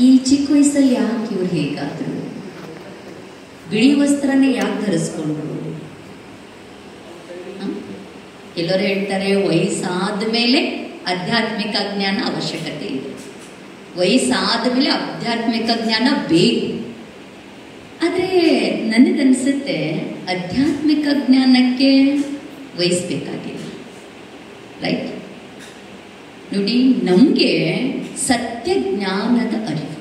ಈ ಚಿಕ್ಕ ವಯಸ್ಸಲ್ಲಿ ಯಾಕೆ ಇವ್ರು ಹೇಗಾದ್ರು? ಬಿಳಿ ವಸ್ತ್ರನೇ ಯಾಕೆ ಧರಿಸ್ಕೊಂಡ್ರು? ಕೆಲವರು ಹೇಳ್ತಾರೆ ವಯಸ್ಸಾದ ಮೇಲೆ ಆಧ್ಯಾತ್ಮಿಕ ಜ್ಞಾನ ಅವಶ್ಯಕತೆ ಇದೆ, ವಯಸ್ಸಾದ ಮೇಲೆ ಆಧ್ಯಾತ್ಮಿಕ ಜ್ಞಾನ ಬೇಕು. ಆದರೆ ನನಗನ್ಸುತ್ತೆ ಆಧ್ಯಾತ್ಮಿಕ ಜ್ಞಾನಕ್ಕೆ ವಯಸ್ಸಬೇಕಾಗಿಲ್ಲ. ರೈಟ್? ನೋಡಿ, ನಮಗೆ ಸತ್ಯ ಜ್ಞಾನದ ಅರಿವು.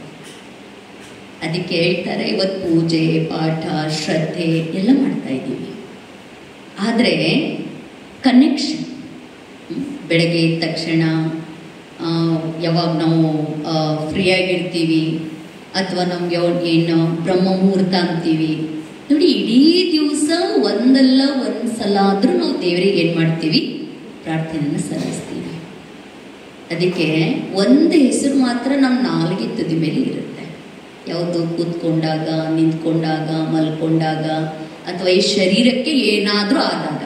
ಅದಕ್ಕೆ ಹೇಳ್ತಾರೆ ಇವತ್ತು ಪೂಜೆ ಪಾಠ ಶ್ರದ್ಧೆ ಎಲ್ಲ ಮಾಡ್ತಾ ಇದ್ದೀವಿ. ಆದರೆ ಕನೆಕ್ಷನ್ ಬೆಳಗ್ಗೆ ಎದ್ದ ತಕ್ಷಣ ಯಾವಾಗ ನಾವು ಫ್ರೀಯಾಗಿರ್ತೀವಿ ಅಥವಾ ನಮ್ಗೆ ಏನು ಬ್ರಹ್ಮ ಮುಹೂರ್ತ ಅಂತೀವಿ ನೋಡಿ, ಇಡೀ ದಿವಸ ಒಂದಲ್ಲ ಒಂದು ಸಲ ಆದರೂ ನಾವು ದೇವರಿಗೆ ಏನು ಮಾಡ್ತೀವಿ? ಪ್ರಾರ್ಥನೆಯನ್ನು ಸಲ್ಲಿಸ್ತೀವಿ. ಅದಕ್ಕೆ ಒಂದು ಹೆಸರು ಮಾತ್ರ ನಮ್ಮ ನಾಲ್ಗೆ ತುದಿ ಮೇಲೆ ಇರುತ್ತೆ. ಯಾವುದು? ಕೂತ್ಕೊಂಡಾಗ, ನಿಂತ್ಕೊಂಡಾಗ, ಮಲ್ಕೊಂಡಾಗ ಅಥವಾ ಈ ಶರೀರಕ್ಕೆ ಏನಾದರೂ ಆದಾಗ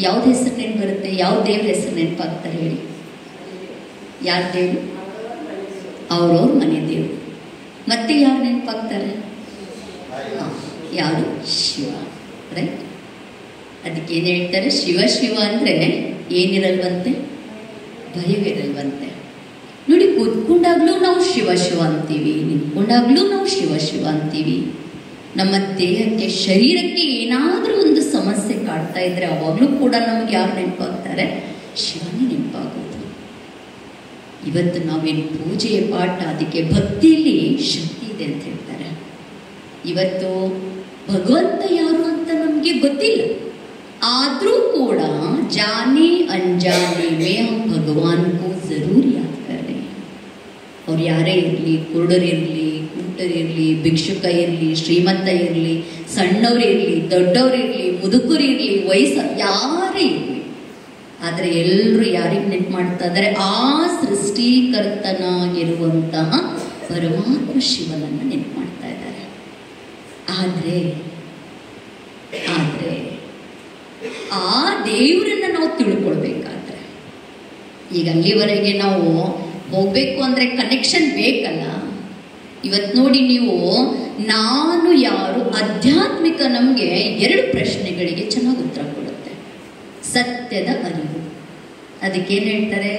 ಯಾವ್ದು ಹೆಸರು ನೆನಪು ಬರುತ್ತೆ? ಯಾವ ದೇವ್ರ ಹೆಸರು ನೆನಪಾಗ್ತಾರೆ ಹೇಳಿ? ಯಾರ ದೇವರು? ಅವ್ರವ್ರ ಮನೆ ದೇವರು. ಮತ್ತೆ ಯಾರು ನೆನಪಾಗ್ತಾರೆ? ಯಾರು? ಶಿವ. ರೈಟ್? ಅದಕ್ಕೆ ಏನು ಹೇಳ್ತಾರೆ? ಶಿವ ಶಿವ ಅಂದರೆ ಏನಿರಲ್ವಂತೆ? ಭಯವಿರಲ್ವಂತೆ. ನೋಡಿ, ಕೂತ್ಕೊಂಡಾಗ್ಲೂ ನಾವು ಶಿವ ಶಿವ ಅಂತೀವಿ, ನಿಂತ್ಕೊಂಡಾಗ್ಲೂ ನಾವು ಶಿವ ಶಿವ ಅಂತೀವಿ. ನಮ್ಮ ದೇಹಕ್ಕೆ ಶರೀರಕ್ಕೆ ಏನಾದರೂ ಒಂದು ಸಮಸ್ಯೆ ಕಾಡ್ತಾ ಇದ್ರೆ ಅವಾಗಲೂ ಕೂಡ ನಮ್ಗೆ ಯಾರು ನೆನಪಾಗ್ತಾರೆ? ಶಿವನೇ ನೆನಪಾಗೋದು. ಇವತ್ತು ನಾವೇನು ಪೂಜೆ ಪಾಠ, ಅದಕ್ಕೆ ಭಕ್ತಿಯಲ್ಲಿ ಶಕ್ತಿ ಇದೆ ಅಂತ ಹೇಳ್ತಾರೆ. ಇವತ್ತು ಭಗವಂತ ಯಾರು ಅಂತ ನಮಗೆ ಗೊತ್ತಿಲ್ಲ, ಆದರೂ ಕೂಡ ಜಾನೆ ಅನ್ಜಾನೆ ಮೇ ಹಮ್ ಭಗವಾನ್ ಕೋ ಜರೂರ್ ಯಾದ್ ಕರೆ. ಅವ್ರು ಯಾರೇ ಇರಲಿ, ಕುರುಡರಿರಲಿ, ಕುಂಟರಿರಲಿ, ಭಿಕ್ಷುಕ ಇರಲಿ, ಶ್ರೀಮಂತ ಇರಲಿ, ಸಣ್ಣವರಿರಲಿ, ದೊಡ್ಡವರಿರಲಿ, ಮುದುಕರಿರಲಿ, ಯಾರೇ ಇರಲಿ, ಆದರೆ ಎಲ್ಲರೂ ಯಾರಿಗೆ ನೆನಪು ಮಾಡ್ತಾ ಇದ್ದಾರೆ? ಆ ಸೃಷ್ಟಿಕರ್ತನಾಗಿರುವಂತಹ ಪರಮಾತ್ಮ ಶಿವನನ್ನು ನೆನಪು ಮಾಡ್ತಾ ಇದ್ದಾರೆ. ಆದರೆ ಆ ದೇವರನ್ನ ನಾವು ತಿಳ್ಕೊಳ್ಬೇಕಾದ್ರೆ, ಈಗ ಅಲ್ಲಿವರೆಗೆ ನಾವು ಹೋಗ್ಬೇಕು ಅಂದ್ರೆ ಕನೆಕ್ಷನ್ ಬೇಕಲ್ಲ. ಇವತ್ತು ನೋಡಿ, ನೀವು ನಾನು ಯಾರು? ಆಧ್ಯಾತ್ಮಿಕ ನಮಗೆ 2 ಪ್ರಶ್ನೆಗಳಿಗೆ ಚೆನ್ನಾಗಿ ಉತ್ತರ ಕೊಡುತ್ತೆ. ಸತ್ಯದ ಅರಿವು. ಅದಕ್ಕೇನು ಹೇಳ್ತಾರೆ?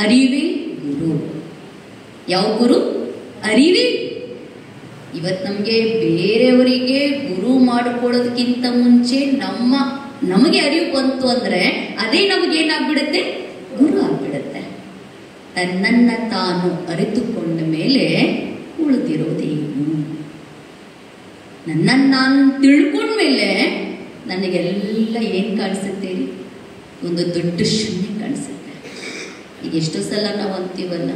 ಅರಿವೇ ಗುರು. ಯಾವ ಗುರು? ಅರಿವೇ. ಇವತ್ತು ನಮಗೆ ಬೇರೆಯವರಿಗೆ ಗುರು ಮಾಡಿಕೊಳ್ಳೋದಕ್ಕಿಂತ ಮುಂಚೆ ನಮಗೆ ಅರಿವು ಬಂತು ಅಂದ್ರೆ ಅದೇ ನಮಗೇನಾಗ್ಬಿಡುತ್ತೆ? ಗುರು ಆಗ್ಬಿಡುತ್ತೆ. ತನ್ನನ್ನು ತಾನು ಅರಿತುಕೊಂಡ ಮೇಲೆ ಉಳಿದಿರೋದೇನು? ನನ್ನನ್ನು ನಾನು ತಿಳ್ಕೊಂಡ್ಮೇಲೆ ನನಗೆಲ್ಲ ಏನು ಕಾಣಿಸುತ್ತೆ? ಒಂದು ದೊಡ್ಡ ಶೂನ್ಯ ಕಾಣಿಸುತ್ತೆ. ಈಗ ಎಷ್ಟೋ ಸಲ ನಾವು ಅಂತೀವಲ್ಲ,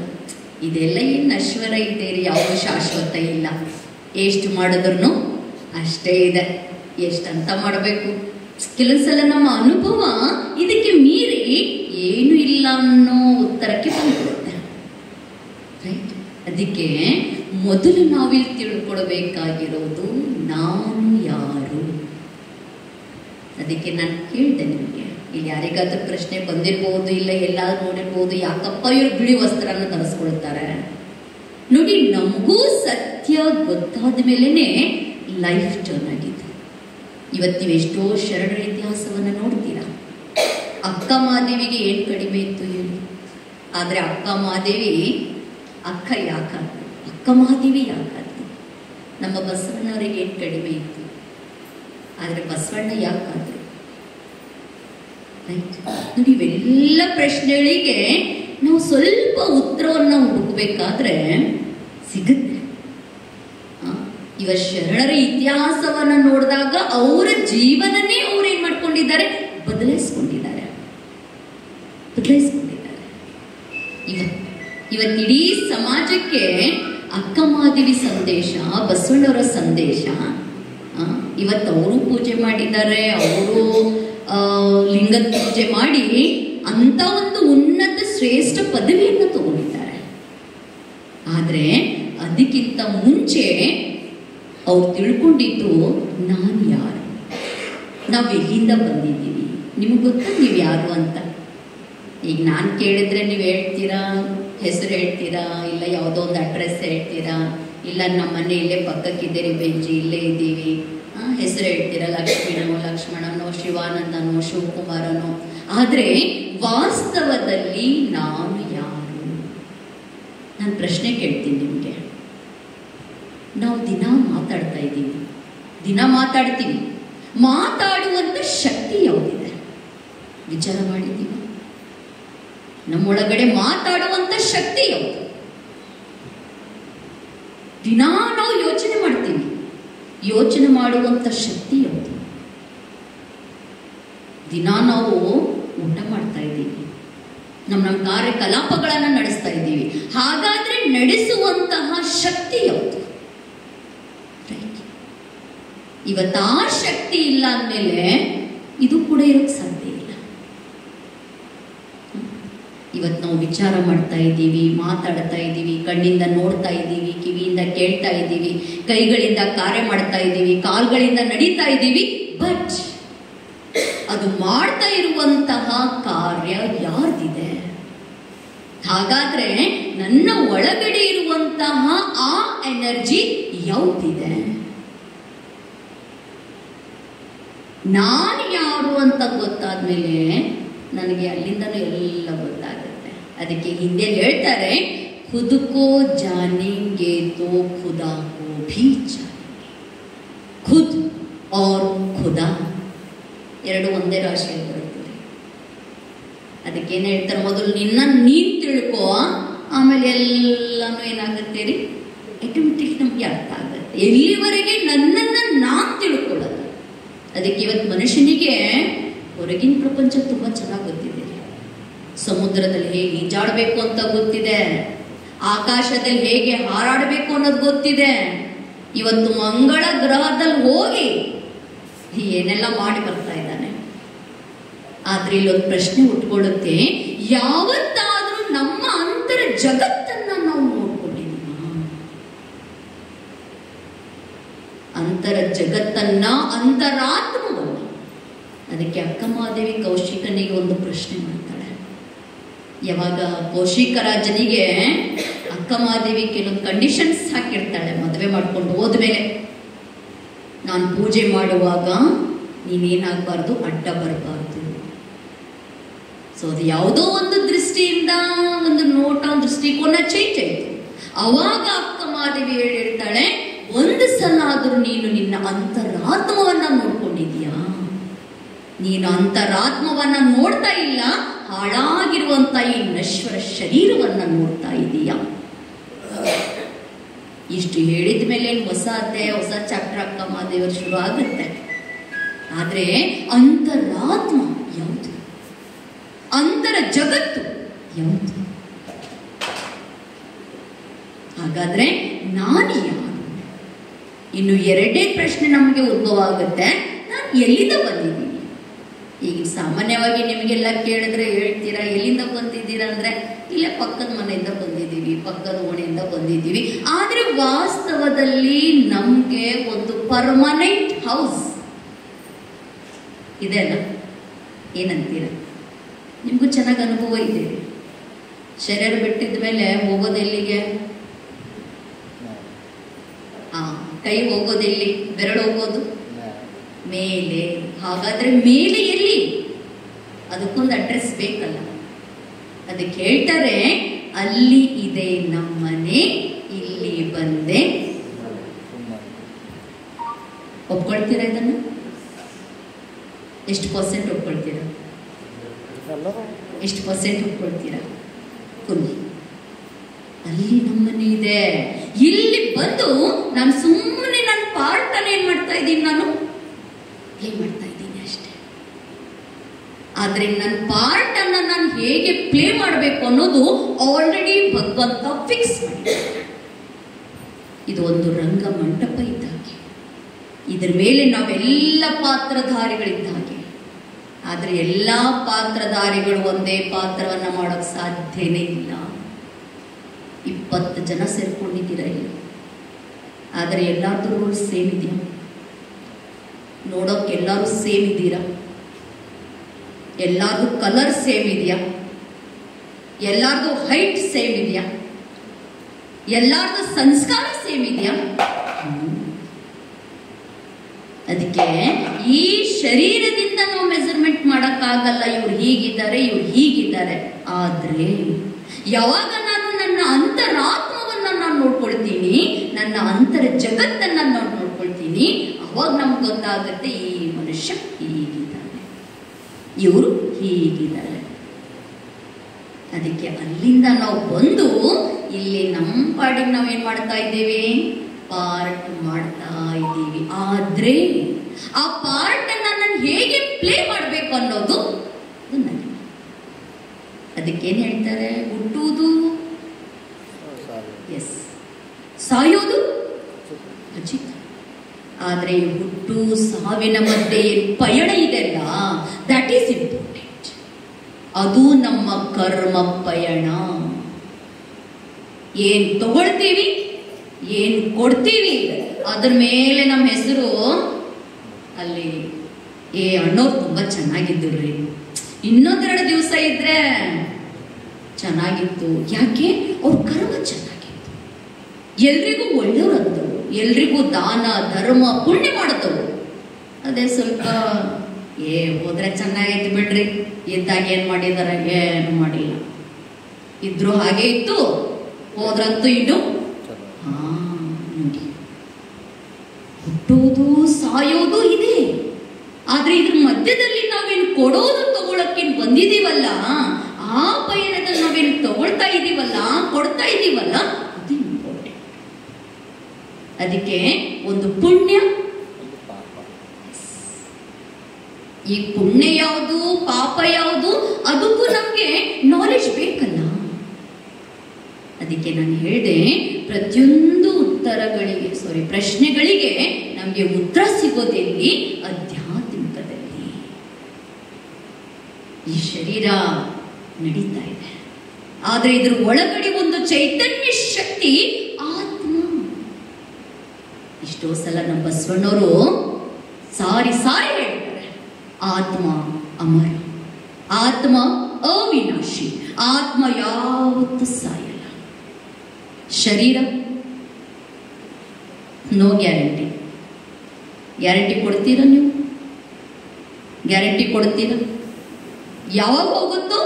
ಇದೆಲ್ಲ ಏನು ನಶ್ವರ ಇದೆ ರೀ, ಯಾವ ಶಾಶ್ವತ ಇಲ್ಲ, ಎಷ್ಟು ಮಾಡಿದ್ರು ಅಷ್ಟೇ ಇದೆ, ಎಷ್ಟಂತ ಮಾಡಬೇಕು. ಕೆಲವೊಂದ್ಸಲ ನಮ್ಮ ಅನುಭವ ಇದಕ್ಕೆ ಮೀರಿ ಏನು ಇಲ್ಲ ಅನ್ನೋ ಉತ್ತರಕ್ಕೆ ಬಂದ್ಬಿಡುತ್ತೆ. ರೈಟ್? ಅದಕ್ಕೆ ಮೊದಲು ನಾವಿಲ್ಲಿ ತಿಳ್ಕೊಳ್ಬೇಕಾಗಿರೋದು ನಾನು ಯಾರು. ಅದಕ್ಕೆ ನಾನು ಕೇಳಿದೆ ನಿಮಗೆ, ಇಲ್ಲಿ ಯಾರಿಗಾದ್ರೂ ಪ್ರಶ್ನೆ ಬಂದಿರ್ಬೋದು, ಇಲ್ಲ ಎಲ್ಲಾದ್ರೂ ನೋಡಿರ್ಬೋದು, ಯಾಕಪ್ಪ ಇವ್ರು ಬಿಳಿ ವಸ್ತ್ರನ ಧರಿಸ್ಕೊಳ್ತಾರೆ? ನೋಡಿ, ನಮಗೂ ಸತ್ಯ ಗೊತ್ತಾದ ಮೇಲೆನೆ ಲೈಫ್ ಟರ್ನ್ ಆಗಿದೆ. ಇವತ್ತು ನೀವು ಎಷ್ಟೋ ಶರಣರ ಇತಿಹಾಸವನ್ನು ನೋಡ್ತೀರಾ. ಅಕ್ಕ ಮಹಾದೇವಿಗೆ ಏನು ಕಡಿಮೆ ಇತ್ತು ಹೇಳಿ? ಆದರೆ ಅಕ್ಕ ಮಹಾದೇವಿ ಅಕ್ಕ ಯಾಕಾದ್ರು? ಅಕ್ಕ ಮಹಾದೇವಿ ಯಾಕಾದ್ರು? ನಮ್ಮ ಬಸವಣ್ಣವರಿಗೆ ಏನು ಕಡಿಮೆ ಇತ್ತು? ಆದರೆ ಬಸವಣ್ಣ ಯಾಕಾದ್ರು? ನೋಡಿ, ಇವೆಲ್ಲ ಪ್ರಶ್ನೆಗಳಿಗೆ ನಾವು ಸ್ವಲ್ಪ ಉತ್ತರವನ್ನು ಹುಡುಕಬೇಕಾದ್ರೆ ಸಿಗುತ್ತೆ. ಇವ ಶರಣರ ಇತಿಹಾಸವನ್ನು ನೋಡಿದಾಗ ಅವರ ಜೀವನನೇ ಅವ್ರು ಏನ್ ಮಾಡ್ಕೊಂಡಿದ್ದಾರೆ? ಬದಲಾಯಿಸ್ಕೊಂಡಿದ್ದಾರೆ. ಇವತ್ತಿಡೀ ಸಮಾಜಕ್ಕೆ ಅಕ್ಕ ಮಹಾದೇವಿ ಸಂದೇಶ, ಬಸವಣ್ಣವರ ಸಂದೇಶ. ಇವತ್ತು ಅವರು ಪೂಜೆ ಮಾಡಿದ್ದಾರೆ, ಅವರು ಲಿಂಗದ ಪೂಜೆ ಮಾಡಿ ಅಂತ ಒಂದು ಉನ್ನತ ಶ್ರೇಷ್ಠ ಪದವಿಯನ್ನು ತಗೊಂಡಿದ್ದಾರೆ. ಆದರೆ ಅದಕ್ಕಿಂತ ಮುಂಚೆ ಅವ್ರು ತಿಳ್ಕೊಂಡಿದ್ದು ನಾನು ಯಾರು, ನಾವು ಎಲ್ಲಿಂದ ಬಂದಿದ್ದೀವಿ, ನಿಮ್ಗೆ ಗೊತ್ತಾ ನೀವು ಯಾರು ಅಂತ? ಈಗ ನಾನು ಕೇಳಿದ್ರೆ ನೀವು ಹೇಳ್ತೀರಾ, ಹೆಸರು ಹೇಳ್ತೀರಾ, ಇಲ್ಲ ಯಾವುದೋ ಒಂದು ಅಡ್ರೆಸ್ ಹೇಳ್ತೀರಾ, ಇಲ್ಲ ನಮ್ಮ ಮನೆ ಇಲ್ಲೇ ಪಕ್ಕಕ್ಕಿದ್ದೀರಿ, ಬೆಂಜಿ ಇಲ್ಲೇ ಇದ್ದೀವಿ, ಹೆಸರು ಹೇಳ್ತೀರಾ, ಲಕ್ಷ್ಮಣನೋ ಶಿವಾನಂದನೋ ಶಿವಕುಮಾರನೋ. ಆದರೆ ವಾಸ್ತವದಲ್ಲಿ ನಾನು ಯಾರು? ನಾನು ಪ್ರಶ್ನೆ ಕೇಳ್ತೀನಿ ನಿಮಗೆ. ನಾವು ದಿನ ಮಾತಾಡ್ತಾ ಇದ್ದೀವಿ, ದಿನ ಮಾತಾಡ್ತೀವಿ. ಮಾತಾಡುವಂಥ ಶಕ್ತಿ ಯಾವುದಿದೆ ವಿಚಾರ ಮಾಡಿದ್ದೀವಿ? ನಮ್ಮೊಳಗಡೆ ಮಾತಾಡುವಂಥ ಶಕ್ತಿ ಯಾವುದು? ದಿನ ನಾವು ಯೋಚನೆ ಮಾಡ್ತೀವಿ. ಯೋಚನೆ ಮಾಡುವಂಥ ಶಕ್ತಿ ಯಾವುದು? ದಿನ ನಾವು ಊಟ ಮಾಡ್ತಾ ಇದ್ದೀವಿ, ನಮ್ಮ ಕಾರ್ಯಕಲಾಪಗಳನ್ನು ನಡೆಸ್ತಾ ಇದ್ದೀವಿ. ಹಾಗಾದ್ರೆ ನಡೆಸುವಂತಹ ಶಕ್ತಿ ಯಾವುದು? ಇವತ್ತು ಆ ಶಕ್ತಿ ಇಲ್ಲ ಅಂದಮೇಲೆ ಇದು ಕೂಡ ಇರೋಕ್ಕೆ ಸಾಧ್ಯ ಇಲ್ಲ. ಇವತ್ತು ನಾವು ವಿಚಾರ ಮಾಡ್ತಾ ಇದ್ದೀವಿ, ಮಾತಾಡ್ತಾ ಇದ್ದೀವಿ, ಕಣ್ಣಿಂದ ನೋಡ್ತಾ ಇದ್ದೀವಿ, ಕಿವಿಯಿಂದ ಕೇಳ್ತಾ ಇದ್ದೀವಿ, ಕೈಗಳಿಂದ ಕಾರ್ಯ ಮಾಡ್ತಾ ಇದ್ದೀವಿ, ಕಾಲ್ಗಳಿಂದ ನಡೀತಾ ಇದ್ದೀವಿ. ಬಟ್ ಅದು ಮಾಡ್ತಾ ಇರುವಂತಹ ಕಾರ್ಯ ಯಾರ್ದಿದೆ? ಹಾಗಾದ್ರೆ ನನ್ನ ಒಳಗಡೆ ಇರುವಂತಹ ಆ ಎನರ್ಜಿ ಯಾವುದಿದೆ? ನಾನು ಯಾರು ಅಂತ ಗೊತ್ತಾದ್ಮೇಲೆ ನನಗೆ ಅಲ್ಲಿಂದನೂ ಎಲ್ಲ ಗೊತ್ತಾಗುತ್ತೆ. ಅದಕ್ಕೆ ಹಿಂದೆ ಹೇಳ್ತಾರೆ, ಖುದ್ಕೋ ಜಾನೆಂಗೆ ತೋ ಖುದಾ ಕೋ ಭೀ ಜಾನೆಂಗೆ. ಖುದ್ ಔರ್ ಖುದಾ ಎರಡು ಒಂದೇ ರಾಶಿಯಲ್ಲಿ ಬರುತ್ತದೆ. ಅದಕ್ಕೇನು ಹೇಳ್ತಾರೆ, ಮೊದಲು ನೀನ್ ತಿಳ್ಕೋ, ಆಮೇಲೆ ಎಲ್ಲಾನು ಏನಾಗುತ್ತೆ ರೀ, ಆಟೋಮೆಟಿಕ್ ನಮ್ಗೆ ಅರ್ಥ ಆಗುತ್ತೆ. ಎಲ್ಲಿವರೆಗೆ ನನ್ನನ್ನು ನಾನು ತಿಳ್ಕೊಳ್ಳೋದು. ಅದಕ್ಕೆ ಇವತ್ತು ಮನುಷ್ಯನಿಗೆ ಹೊರಗಿನ ಪ್ರಪಂಚ ತುಂಬಾ ಚೆನ್ನಾಗಿ ಗೊತ್ತಿದೆ. ಸಮುದ್ರದಲ್ಲಿ ಹೇಗೆ ಈಜಾಡಬೇಕು ಅಂತ ಗೊತ್ತಿದೆ, ಆಕಾಶದಲ್ಲಿ ಹೇಗೆ ಹಾರಾಡಬೇಕು ಅನ್ನೋದು ಗೊತ್ತಿದೆ. ಇವತ್ತು ಮಂಗಳ ಗ್ರಹದಲ್ಲಿ ಹೋಗಿ ಏನೆಲ್ಲ ಮಾಡಿ ಬರ್ತಾ ಇದ್ದಾನೆ. ಆದ್ರೆ ಇಲ್ಲೊಂದು ಪ್ರಶ್ನೆ ಉಟ್ಕೊಳ್ಳುತ್ತೆ, ಯಾವತ್ತಾದ್ರೂ ನಮ್ಮ ಅಂತರ ಜಗತ್ತನ್ನ ನಾವು ನೋಡ್ಕೊಂಡಿದ್ದೀವ? ಅಂತರ ಜಗತ್ತನ್ನ, ಅಂತರಾತ್ಮವನ್ನ. ಅದಕ್ಕೆ ಅಕ್ಕಮಹಾದೇವಿ ಕೌಶಿಕನಿಗೆ ಒಂದು ಪ್ರಶ್ನೆ ಮಾಡ್ತಾಳೆ. ಯಾವಾಗ ಕೌಶಿಕ ರಾಜನಿಗೆ ಅಕ್ಕಮಹಾದೇವಿ ಕೆಲವೊಂದು ಕಂಡೀಷನ್ಸ್ ಹಾಕಿರ್ತಾಳೆ. ಮದುವೆ ಮಾಡ್ಕೊಂಡು ಹೋದ್ಮೇಲೆ, ನಾನು ಪೂಜೆ ಮಾಡುವಾಗ ನೀನೇನಾಗಬಾರ್ದು, ಅಡ್ಡ ಬರಬಾರ್ದು. ಸೊ ಅದು ಯಾವುದೋ ಒಂದು ದೃಷ್ಟಿಯಿಂದ ಒಂದು ನೋಟ, ಒಂದು ದೃಷ್ಟಿಕೋನ ಚೇಂಜ್ ಆಯ್ತು. ಅವಾಗ ಅಕ್ಕಮಹಾದೇವಿ ಹೇಳಿರ್ತಾಳೆ, ಒಂದು ಸಲ ಆದ್ರೂ ನೀನು ನಿನ್ನ ಅಂತರಾತ್ಮವನ್ನ ನೋಡ್ಕೊಂಡಿದ್ಯಾ? ನೀನು ಅಂತರಾತ್ಮವನ್ನ ನೋಡ್ತಾ ಇಲ್ಲ, ಹಾಳಾಗಿರುವಂತ ಈ ನಶ್ವರ ಶರೀರವನ್ನ ನೋಡ್ತಾ ಇದೀಯಾ? ಇಷ್ಟು ಹೇಳಿದ ಮೇಲೆ ಹೊಸ ಅಧ್ಯಾಯ, ಹೊಸ ಚಾಪ್ಟರ್ ಅಕ್ಕಮಹಾದೇವರು ಶುರು ಆಗುತ್ತೆ. ಆದ್ರೆ ಅಂತರಾತ್ಮ ಯಾವುದು? ಅಂತರ ಜಗತ್ತು ಯಾವುದು? ಹಾಗಾದ್ರೆ ನಾನು ಯಾರು? ಇನ್ನು ಎರಡೇ ಪ್ರಶ್ನೆ ನಮಗೆ ಉದ್ಭವ ಆಗುತ್ತೆ, ನಾನು ಎಲ್ಲಿಂದ ಬಂದಿದ್ದೀನಿ? ಈಗ ಸಾಮಾನ್ಯವಾಗಿ ನಿಮಗೆಲ್ಲ ಕೇಳಿದ್ರೆ ಹೇಳ್ತೀರಾ, ಎಲ್ಲಿಂದ ಬಂದಿದ್ದೀರಾ ಅಂದ್ರೆ, ಇಲ್ಲೇ ಪಕ್ಕದ ಮನೆಯಿಂದ ಬಂದಿದ್ದೀವಿ, ಪಕ್ಕದ ಓಣೆಯಿಂದ ಬಂದಿದ್ದೀವಿ. ಆದ್ರೆ ವಾಸ್ತವದಲ್ಲಿ ನಮ್ಗೆ ಒಂದು ಪರ್ಮನೆಂಟ್ ಹೌಸ್ ಇದೆ ಅಲ್ಲ? ಏನಂತೀರ? ನಿಮ್ಗೂ ಚೆನ್ನಾಗಿ ಅನುಭವ ಇದೆ. ಶರೀರ ಬಿಟ್ಟಿದ ಮೇಲೆ ಹೋಗೋದೆಲ್ಲಿಗೆ? ಕೈ ಹೋಗೋದೆಲ್ಲಿ? ಬೆರಳು ಹೋಗೋದು ಮೇಲೆ. ಹಾಗಾದ್ರೆ ಮೇಲೆ ಎಲ್ಲಿ? ಅದಕ್ಕೊಂದು ಅಡ್ರೆಸ್ ಬೇಕಲ್ಲ. ಅದಕ್ಕೆ ಹೇಳ್ತಾರೆ, ಅಲ್ಲಿ ಇದೆ ನಮ್ಮನೆ, ಇಲ್ಲಿ ಬಂದೆ. ಒಪ್ಕೊಳ್ತೀರಾ ಇದನ್ನು? ಎಷ್ಟು ಪರ್ಸೆಂಟ್ ಒಪ್ಕೊಳ್ತೀರಾ? ಎಷ್ಟು ಪರ್ಸೆಂಟ್ ಒಪ್ಕೊಳ್ತೀರಾ? ಫುಲ್. ಅಲ್ಲಿ ನಮ್ಮನೆ ಇದೆ. ಇಲ್ಲಿ ಬಂದು ನಾನು ಸುಮ್ಮನೆ ನನ್ನ ಪಾರ್ಟ್ ಅನ್ನು ಏನ್ ಮಾಡ್ತಾ ಇದ್ದೀನಿ? ನಾನು ಪ್ಲೇ ಮಾಡ್ತಾ ಇದ್ದೀನಿ ಅಷ್ಟೇ. ಆದ್ರೆ ನನ್ನ ಪಾರ್ಟ್ ಅನ್ನ ನಾನು ಹೇಗೆ ಪ್ಲೇ ಮಾಡಬೇಕು ಅನ್ನೋದು ಆಲ್ರೆಡಿ ಭಗವಂತ ಫಿಕ್ಸ್ ಮಾಡಿದ್ದಾನೆ. ಇದು ಒಂದು ರಂಗ ಮಂಟಪ ಇದ್ದ ಹಾಗೆ. ಇದ್ರ ಮೇಲೆ ನಾವೆಲ್ಲ ಪಾತ್ರಧಾರಿಗಳಿದ್ದ ಹಾಗೆ. ಆದ್ರೆ ಎಲ್ಲಾ ಪಾತ್ರಧಾರಿಗಳು ಒಂದೇ ಪಾತ್ರವನ್ನ ಮಾಡೋಕ್ ಸಾಧ್ಯನೇ ಇಲ್ಲ. 20 ಜನ ಸೇರ್ಕೊಂಡಿದ್ದೀರ ಇಲ್ಲಿ. ಆದರೆ ಎಲ್ಲಾರ್ದು ರೋಲ್ ಸೇಮ್ ಇದೆಯಾ? ನೋಡೋಕೆ ಎಲ್ಲರೂ ಸೇಮ್ ಇದ್ದೀರಾ? ಎಲ್ಲಾರ್ದು ಕಲರ್ ಸೇಮ್ ಇದೆಯಾ? ಎಲ್ಲಾರ್ದು ಹೈಟ್ ಸೇಮ್ ಇದೆಯಾ? ಎಲ್ಲಾರ್ದು ಸಂಸ್ಕಾರ ಸೇಮ್ ಇದೆಯಾ? ಅದಕ್ಕೆ ಈ ಶರೀರದಿಂದ ನಾವು ಮೆಜರ್ಮೆಂಟ್ ಮಾಡಕ್ಕಾಗಲ್ಲ, ಇವ್ರು ಹೀಗಿದ್ದಾರೆ, ಇವ್ರು ಹೀಗಿದ್ದಾರೆ. ಆದ್ರೆ ಯಾವಾಗ ನಾನು ನನ್ನ ಅಂತರಾತ್ಮವನ್ನ ನಾನು ನೋಡ್ಕೊಳ್ತೀನಿ, ನನ್ನ ಅಂತರ ಜಗತ್ತನ್ನ ನಾನು ನೋಡ್ಕೊಳ್ತೀನಿ, ಅವಾಗ ನಮ್ಗೆ ಗೊತ್ತಾಗುತ್ತೆ ಈ ಮನುಷ್ಯ ಹೀಗಿದ್ದಾನೆ, ಇವರು ಹೀಗಿದ್ದಾರೆ. ಅದಕ್ಕೆ ಅಲ್ಲಿಂದ ನಾವು ಬಂದು ಇಲ್ಲಿ ನಮ್ಮ ಪಾಡಿಗೆ ನಾವೇನ್ ಮಾಡ್ತಾ ಇದ್ದೀವಿ, ಪಾರ್ಟ್ ಮಾಡ್ತಾ ಇದ್ದೀವಿ. ಆದ್ರೆ ಆ ಪಾರ್ಟ್ ಅನ್ನ ನಾನು ಹೇಗೆ ಪ್ಲೇ ಮಾಡ್ಬೇಕು ಅನ್ನೋದು ನನಗೆ. ಅದಕ್ಕೇನ್ ಹೇಳ್ತಾರೆ, ಹುಟ್ಟುವುದು ಎಸ್, ಸಾಯೋದು ಖಚಿತ. ಆದ್ರೆ ಹುಟ್ಟು ಸಾವಿನ ಮಧ್ಯೆ ಪಯಣ ಇದೆಲ್ಲ, ದಟ್ ಈಸ್ ಇಂಪಾರ್ಟೆಂಟ್. ಅದು ನಮ್ಮ ಕರ್ಮ ಪಯಣ. ಏನ್ ತಗೊಳ್ತೀವಿ, ಏನ್ ಕೊಡ್ತೀವಿ, ಅದ್ರ ಮೇಲೆ ನಮ್ಮ ಹೆಸರು ಅಲ್ಲಿ ಅಣ್ಣವ್ರು ತುಂಬಾ ಚೆನ್ನಾಗಿದ್ದುರ್ರಿ, ಇನ್ನೊಂದೆರಡು ದಿವಸ ಇದ್ರೆ ಚೆನ್ನಾಗಿತ್ತು. ಯಾಕೆ? ಅವ್ರ ಕರ್ಮ ಚೆನ್ನಾಗಿತ್ತು, ಎಲ್ರಿಗೂ ಒಳ್ಳೆಯವ್ರಂತವು, ಎಲ್ರಿಗೂ ದಾನ ಧರ್ಮ ಪುಣ್ಯ ಮಾಡತ್ತವು. ಅದೇ ಸ್ವಲ್ಪ ಹೋದ್ರೆ ಚೆನ್ನಾಗೈತಿ ಬಿಡ್ರಿ, ಇದ್ದಾಗ ಏನ್ ಮಾಡಿದಾರೆ, ಏನು ಮಾಡಿಲ್ಲ, ಇದ್ರು ಹಾಗೆ ಇತ್ತು, ಹೋದ್ರಂತೂ ಇನ್ನು ನೋಡಿ, ಹುಟ್ಟೋದು ಸಾಯೋದು ಇದೆ. ಆದ್ರೆ ಇದ್ರ ಮಧ್ಯದಲ್ಲಿ ನಾವೇನು ಕೊಡೋದು ತಗೊಳಕ್ಕೇನು ಬಂದಿದೀವಲ್ಲ, ಆ ಪಯಣದಲ್ಲಿ ನಾವೇನು ತಗೊಳ್ತಾ ಇದೀವಲ್ಲ, ಕೊಡ್ತಾ ಇದೀವಲ್ಲ, ಅದು ಇಂಪಾರ್ಟೆಂಟ್. ಅದಕ್ಕೆ ಒಂದು ಪುಣ್ಯ, ಈ ಪುಣ್ಯ ಯಾವುದು ಪಾಪ ಯಾವುದು ಅದಕ್ಕೂ ನಮ್ಗೆ ನಾಲೆಜ್ ಬೇಕಲ್ಲ. ಅದಕ್ಕೆ ನಾನು ಹೇಳಿದೆ, ಪ್ರತಿಯೊಂದು ಪ್ರಶ್ನೆಗಳಿಗೆ ನಮಗೆ ಉತ್ತರ ಸಿಗೋದೆಲ್ಲಿ? ಆಧ್ಯಾತ್ಮಿಕದಲ್ಲಿ. ಈ ಶರೀರ ನಡೀತಾ ಇದೆ, ಆದ್ರೆ ಇದ್ರ ಒಳಗಡೆ ಒಂದು ಚೈತನ್ಯ ಶಕ್ತಿ ಆತ್ಮ. ಇಷ್ಟೋ ಸಲ ನಮ್ಮ ಬಸವಣ್ಣವರು ಸಾರಿ ಹೇಳ್ತಾರೆ, ಆತ್ಮ ಅಮರ, ಆತ್ಮ ಅವಿನಾಶಿ, ಆತ್ಮ ಯಾವತ್ತೂ ಸಾಯಲ್ಲ. ಶರೀರ ನೋ ಗ್ಯಾರಂಟಿ. ಗ್ಯಾರಂಟಿ ಕೊಡ್ತೀರಾ ನೀವು? ಗ್ಯಾರಂಟಿ ಕೊಡ್ತೀರಾ? ಯಾವಾಗ ಹೋಗುತ್ತೋ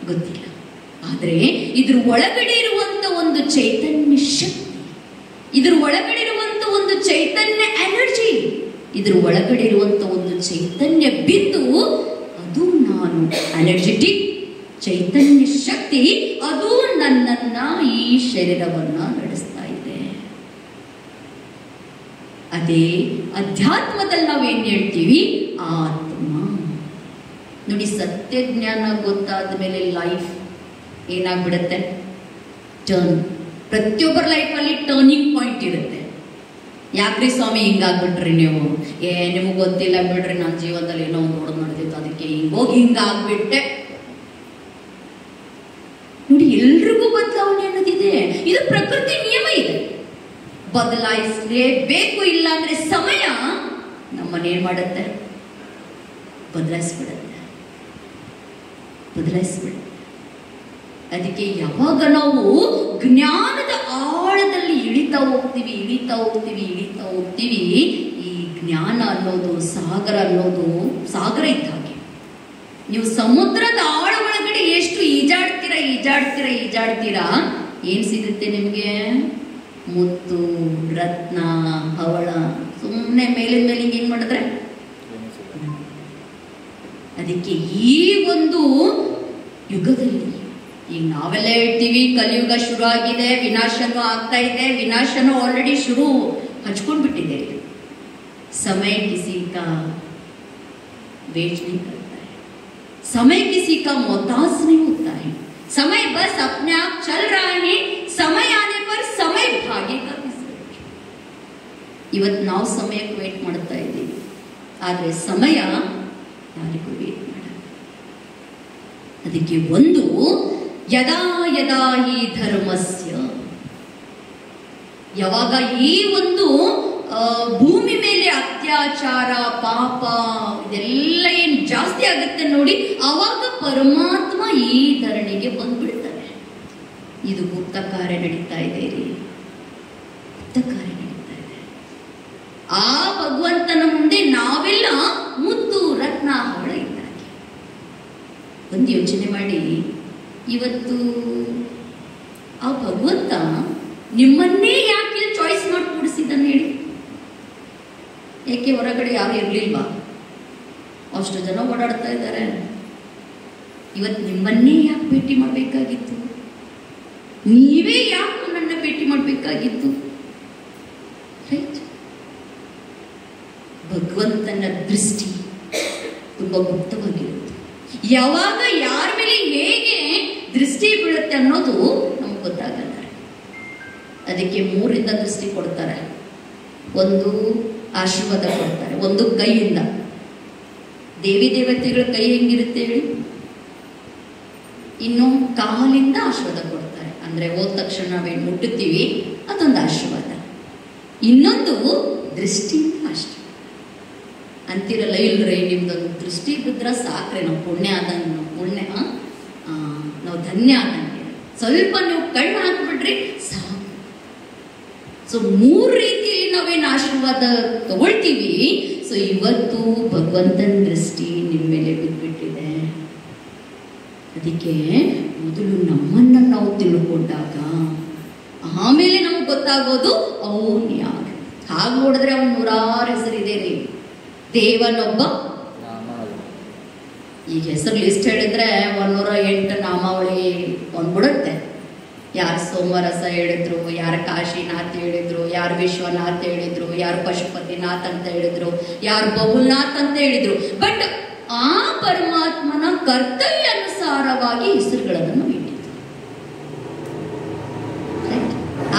ಗೊತ್ತಿಲ್ಲ. ಆದ್ರೆ ಇದ್ರ ಒಳಗಡೆ ಇರುವಂತ ಒಂದು ಚೈತನ್ಯ ಶಕ್ತಿ, ಇದ್ರ ಒಳಗಡೆ ಇರುವಂತ ಒಂದು ಚೈತನ್ಯ ಎನರ್ಜಿ, ಇದ್ರ ಒಳಗಡೆ ಇರುವಂತ ಒಂದು ಚೈತನ್ಯ ಬಿಂದು, ಅದು ನಾನು ಎನರ್ಜೆಟಿಕ್ ಚೈತನ್ಯ ಶಕ್ತಿ, ಅದು ನನ್ನನ್ನ ಈ ಶರೀರವನ್ನ ನಡೆಸ್ತಾ ಇದೆ. ಅದೇ ಅಧ್ಯಾತ್ಮದಲ್ಲಿ ನಾವೇನ್ ಹೇಳ್ತೀವಿ? ಆತ್ಮ. ನೋಡಿ, ಸತ್ಯ ಜ್ಞಾನ ಗೊತ್ತಾದ ಮೇಲೆ ಲೈಫ್ ಏನಾಗ್ಬಿಡುತ್ತೆ? ಟರ್ನ್. ಪ್ರತಿಯೊಬ್ಬರ ಲೈಫಲ್ಲಿ ಟರ್ನಿಂಗ್ ಪಾಯಿಂಟ್ ಇರುತ್ತೆ. ಯಾಕ್ರಿ ಸ್ವಾಮಿ ಹಿಂಗಾಗ್ಬಿಟ್ರಿ ನೀವು? ನಿಮಗೆ ಗೊತ್ತಿಲ್ಲ ಬಿಡ್ರಿ, ನನ್ನ ಜೀವನದಲ್ಲಿ ಏನೋ ಒಂದು ನೋಡೋದು ನಡೆದಿತ್ತು, ಅದಕ್ಕೆ ಹಿಂಗೋಗಿ ಹಿಂಗಾಗ್ಬಿಟ್ಟೆ. ನೋಡಿ, ಎಲ್ರಿಗೂ ಬದಲಾವಣೆ ಅನ್ನೋದಿದೆ. ಇದು ಪ್ರಕೃತಿ ನಿಯಮ ಇದೆ, ಬದಲಾಯಿಸಲೇಬೇಕು. ಇಲ್ಲ ಅಂದ್ರೆ ಸಮಯ ನಮ್ಮನ್ನೇನ್ ಮಾಡುತ್ತೆ? ಬದಲಾಯಿಸ್ಬಿಡುತ್ತೆ. ಅದಕ್ಕೆ ಯಾವಾಗ ನಾವು ಜ್ಞಾನದ ಆಳದಲ್ಲಿ ಇಳಿತಾ ಹೋಗ್ತೀವಿ, ಈ ಜ್ಞಾನ ಅನ್ನೋದು ಸಾಗರ ಇದ್ದ ಹಾಗೆ. ನೀವು ಸಮುದ್ರದ ಆಳ ಒಳಗಡೆ ಎಷ್ಟು ಈಜಾಡ್ತೀರಾ, ಏನ್ ಸಿಗುತ್ತೆ ನಿಮ್ಗೆ? ಮುತ್ತು, ರತ್ನ, ಹವಳ. ಸುಮ್ಮನೆ ಮೇಲಿಂದ ಏನ್ ಮಾಡಿದ್ರೆ? ಅದಕ್ಕೆ ಈ ಒಂದು ಯುಗದಲ್ಲಿ ಈಗ ನಾವೆಲ್ಲ ಹೇಳ್ತೀವಿ ಕಲಿಯುಗ ಶುರು ಆಗಿದೆ, ವಿನಾಶನೂ ಆಗ್ತಾ ಇದೆ. ವಿನಾಶನೂ ಆಲ್ರೆಡಿ ಶುರು ಹಚ್ಕೊಂಡ್ಬಿಟ್ಟಿದೆ. समय किसी का वेट नहीं करता है, समय किसी का मोहताज नहीं होता है, समय बस अपने आप चल रहा है, समय आने पर समय भागेगा किसके. ಇವತ್ತು ನಾವು ಸಮಯಕ್ಕೆ ವೇಟ್ ಮಾಡ್ತಾ ಇದ್ದೀವಿ, ಆದ್ರೆ ಸಮಯ ಯಾರಿಗೂ ವೇಟ್ ಮಾಡಲ್ಲ. ಅದಕ್ಕೆ ಒಂದು ಯದಾ ಯದಾ ಈ ಧರ್ಮಸ್ಯ, ಯಾವಾಗ ಈ ಒಂದು ಭೂಮಿ ಮೇಲೆ ಅತ್ಯಾಚಾರ ಪಾಪ ಇದೆಲ್ಲ ಏನ್ ಜಾಸ್ತಿ ಆಗುತ್ತೆ ನೋಡಿ, ಅವಾಗ ಪರಮಾತ್ಮ ಈ ಧರಣಿಗೆ ಬಂದ್ಬಿಡ್ತಾರೆ. ಇದು ಗುಪ್ತ ಕಾರ್ಯ ನಡೀತಾ ಇದೆ ರೀ, ಗುಪ್ತ ಕಾರ್ಯ ನಡೀತಾ ಇದೆ. ಆ ಭಗವಂತನ ಮುಂದೆ ನಾವೆಲ್ಲ ಮುತ್ತು ರತ್ನ ಹವಳ ಇದ್ದಾಗೆ. ಒಂದು ಯೋಚನೆ ಮಾಡಿ, ಇವತ್ತು ಆ ಭಗವಂತ ನಿಮ್ಮನ್ನೇ ಯಾಕೆ ಚಾಯ್ಸ್ ಮಾಡಿ ಕೂಡಿಸಿದ್ದಾನೆ ಹೇಳಿ? ಯಾಕೆ ಹೊರಗಡೆ ಯಾರು ಇರ್ಲಿಲ್ವಾ? ಅಷ್ಟು ಜನ ಓಡಾಡ್ತಾ ಇದ್ದಾರೆ. ಇವತ್ತು ನಿಮ್ಮನ್ನೇ ಯಾಕೆ ಭೇಟಿ ಮಾಡಬೇಕಾಗಿತ್ತು? ನೀವೇ ಯಾಕೆ ನನ್ನ ಭೇಟಿ ಮಾಡಬೇಕಾಗಿತ್ತು? ರೈಟ್? ಭಗವಂತನ ದೃಷ್ಟಿ ತುಂಬಾ ಗುಪ್ತವಾಗಿರುತ್ತೆ. ಯಾವಾಗ ಯಾರ ಮೇಲೆ ಹೇಗೆ ದೃಷ್ಟಿ ಬೀಳುತ್ತೆ ಅನ್ನೋದು ನಮ್ಗೆ ಗೊತ್ತಾಗಲ್ಲ. ಅದಕ್ಕೆ 3 ದೃಷ್ಟಿ ಕೊಡ್ತಾರೆ. ಒಂದು ಆಶೀರ್ವಾದ ಕೊಡ್ತಾರೆ, ಒಂದು ಕೈಯಿಂದ. ದೇವಿ ದೇವತೆಗಳ ಕೈ ಹೆಂಗಿರುತ್ತೆ ಹೇಳಿ? ಇನ್ನು ಕಾಲಿಂದ ಆಶೀರ್ವಾದ ಕೊಡ್ತಾರೆ. ಅಂದ್ರೆ ಹೋದ ತಕ್ಷಣ ನಾವೇನು ಮುಟ್ಟುತ್ತೀವಿ, ಅದೊಂದು ಆಶೀರ್ವಾದ. ಇನ್ನೊಂದು ದೃಷ್ಟಿಯಿಂದ ಆಶೀರ್ವಾದ ಅಂತಿರಲ್ಲ. ಇಲ್ರಿ, ನಿಮ್ದೊಂದು ದೃಷ್ಟಿ ಬಿದ್ರೆ ಸಾಕ್ರೆ ನಾವು ಪುಣ್ಯ ಆದಂಗೆ, ನಾವು ಪುಣ್ಯ ನಾವು ಧನ್ಯ ಆದಂಗೆ. ಸ್ವಲ್ಪ ನೀವು ಕಣ್ಣು ಹಾಕ್ಬಿಟ್ರಿ ಸಾಕು. ಸೊ 3 ರೀತಿಯಲ್ಲಿ ನಾವೇನು ಆಶೀರ್ವಾದ ತಗೊಳ್ತೀವಿ. ಸೊ ಇವತ್ತು ಭಗವಂತನ ದೃಷ್ಟಿ ನಿಮ್ಮ ಮೇಲೆ ಬಿದ್ದುಬಿಟ್ಟಿದೆ. ಅದಕ್ಕೆ ಮೊದಲು ನಮ್ಮನ್ನ ನಾವು ತಿಳ್ಕೊಂಡಾಗ ಆಮೇಲೆ ನಮಗೆ ಗೊತ್ತಾಗೋದು ಅವನು ಯಾರು. ಹಾಗೆ ನೋಡಿದ್ರೆ ಅವನು 100 ಹೆಸರಿದೆ ರೀ. ದೇವನೊಬ್ಬ, ಈಗ ಹೆಸರು ಲಿಸ್ಟ್ ಹೇಳಿದ್ರೆ 108 ನಾಮಾವಳಿ ಬಂದ್ಬಿಡುತ್ತೆ. ಯಾರು ಸೋಮರಸ ಹೇಳಿದ್ರು, ಯಾರು ಕಾಶಿನಾಥ್ ಹೇಳಿದ್ರು, ಯಾರು ವಿಶ್ವನಾಥ್ ಹೇಳಿದ್ರು, ಯಾರು ಪಶುಪತಿನಾಥ್ ಅಂತ ಹೇಳಿದ್ರು, ಯಾರು ಬಹುಲ್ನಾಥ್ ಅಂತ ಹೇಳಿದ್ರು. ಬಟ್ ಆ ಪರಮಾತ್ಮನ ಕರ್ತವ್ಯ ಅನುಸಾರವಾಗಿ ಹೆಸರುಗಳನ್ನು ನಾವು ಇಟ್ಟಿದ್ವಿ.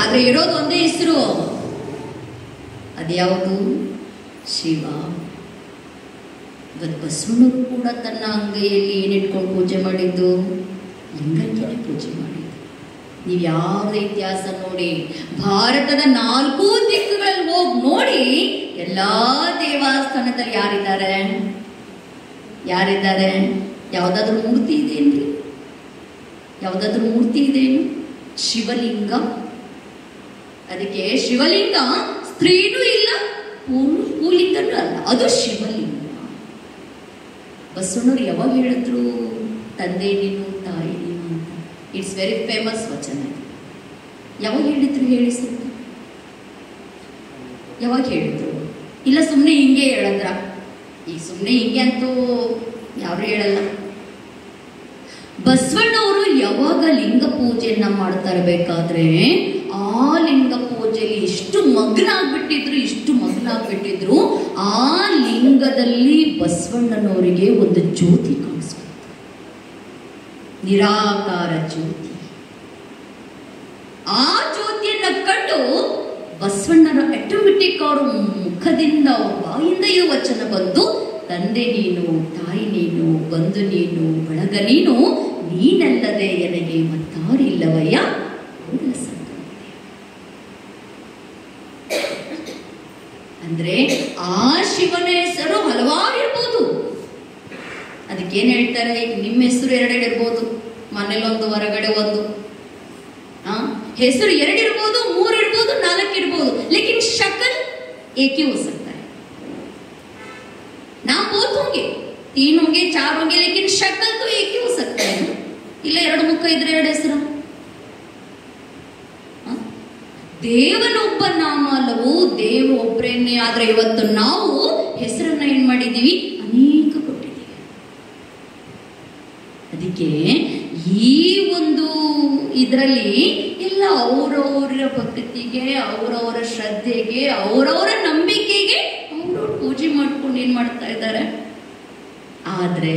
ಆದ್ರೆ ಇರೋದು ಒಂದೇ ಹೆಸರು, ಅದ್ಯಾವುದು? ಶಿವ. ಬಸವಣ್ಣರು ಕೂಡ ತನ್ನ ಅಂಗೈಯಲ್ಲಿ ಏನಿಟ್ಕೊಂಡು ಪೂಜೆ ಮಾಡಿದ್ದು? ಲಿಂಗಕ್ಕೆ ಪೂಜೆ ಮಾಡಿದ್ದು. ನೀವು ಯಾವ ಇತಿಹಾಸ ನೋಡಿ, ಭಾರತದ 4 ದಿಕ್ಕುಗಳಲ್ಲಿ ಹೋಗಿ ನೋಡಿ, ಎಲ್ಲಾ ದೇವಸ್ಥಾನದಲ್ಲಿ ಯಾರಿದ್ದಾರೆ? ಯಾರಿದ್ದಾರೆ? ಯಾವ್ದಾದ್ರು ಮೂರ್ತಿ ಇದೆಯೇನ್ರಿ? ಯಾವ್ದಾದ್ರು ಮೂರ್ತಿ ಇದೆಯೇನು? ಶಿವಲಿಂಗ. ಅದಕ್ಕೆ ಶಿವಲಿಂಗ ಸ್ತ್ರೀನೂ ಇಲ್ಲ, ಪೂಲಿಂಗನೂ ಅಲ್ಲ, ಅದು ಶಿವಲಿಂಗ. ಬಸವಣ್ಣವ್ರು ಯಾವಾಗ ಹೇಳಿದ್ರು ತಂದೆ ನೀನು ತಾಯಿ ನೀನು ಅಂತ? ಇಟ್ಸ್ ವೆರಿ ಫೇಮಸ್ ವಚನ. ಯಾವಾಗ ಹೇಳಿದ್ರು ಹೇಳಿ ಸ್ವಲ್ಪ? ಯಾವಾಗ ಹೇಳಿದ್ರು? ಇಲ್ಲ ಸುಮ್ಮನೆ ಹಿಂಗೆ ಹೇಳಿದ್ರ? ಈಗ ಸುಮ್ಮನೆ ಹಿಂಗೆ ಅಂತೂ ಯಾರು ಹೇಳಲ್ಲ. ಬಸವಣ್ಣವರು ಯಾವಾಗ ಲಿಂಗ ಪೂಜೆಯನ್ನ ಮಾಡ್ತಾ ಇರಬೇಕಾದ್ರೆ ಆ ಲಿಂಗ ಪೂಜೆಯಲ್ಲಿ ಎಷ್ಟು ಮಗ್ನ ಆಗ್ಬಿಟ್ಟಿದ್ರು. ಆ ಲಿಂಗದಲ್ಲಿ ಬಸವಣ್ಣನವರಿಗೆ ಒಂದು ಜ್ಯೋತಿ ಕಾಣಿಸ್ತು, ನಿರಾಕಾರ ಜ್ಯೋತಿ. ಆ ಜ್ಯೋತಿಯನ್ನ ಕಂಡು ಬಸವಣ್ಣನ ಆಟೋಮೆಟಿಕ್ ಅವರ ಮುಖದಿಂದ, ಬಾಯಿಂದ ಈ ವಚನ ಬಂದು, ತಂದೆ ನೀನು, ತಾಯಿ ನೀನು, ಬಂಧು ನೀನು, ಬಳಗ ನೀನು, ನೀನಲ್ಲದೆ ನನಗೆ ಮತ್ತಾರಿಲ್ಲವಯ್ಯ. ಅಂದ್ರೆ ಆ ಶಿವನ ಹೆಸರು ಹಲವಾರು ಇರ್ಬೋದು. ಅದಕ್ಕೇನ್ ಹೇಳ್ತಾರೆ, ನಿಮ್ಮ ಹೆಸರು 2 ಇರ್ಬೋದು, ಮನೇಲೊಂದು ಹೊರಗಡೆ ಒಂದು. ಹೆಸರು 2 ಇರ್ಬೋದು, 3 ಇರ್ಬೋದು, 4 ಇರ್ಬೋದು, ಲೇಕಿನ್ ಶಕಲ್ ಏಕೆ हो सकता है. नाम बहुत होंगे, 3 होंगे, 4 होंगे, लेकिन शक्ल तो एक ही हो सकता है. ಇಲ್ಲ 2 ಮುಖ ಇದ್ರೆ 2 ಹೆಸರು. ದೇವನೊಬ್ಬ ನಾಮ ಅಲ್ಲವೂ, ದೇವ ಒಬ್ಬರೇನೆ. ಆದ್ರೆ ಇವತ್ತು ನಾವು ಹೆಸರನ್ನ ಏನ್ ಮಾಡಿದೀವಿ? ಅನೇಕ ಕೊಟ್ಟಿದ್ದೀವಿ. ಅದಕ್ಕೆ ಈ ಒಂದು ಇದರಲ್ಲಿ ಎಲ್ಲ ಅವರವರ ಭಕ್ತಿಗೆ, ಅವರವರ ಶ್ರದ್ಧೆಗೆ, ಅವರವರ ನಂಬಿಕೆಗೆ ಅವರವ್ರು ಪೂಜೆ ಮಾಡ್ಕೊಂಡು ಏನ್ ಮಾಡ್ತಾ ಇದ್ದಾರೆ. ಆದ್ರೆ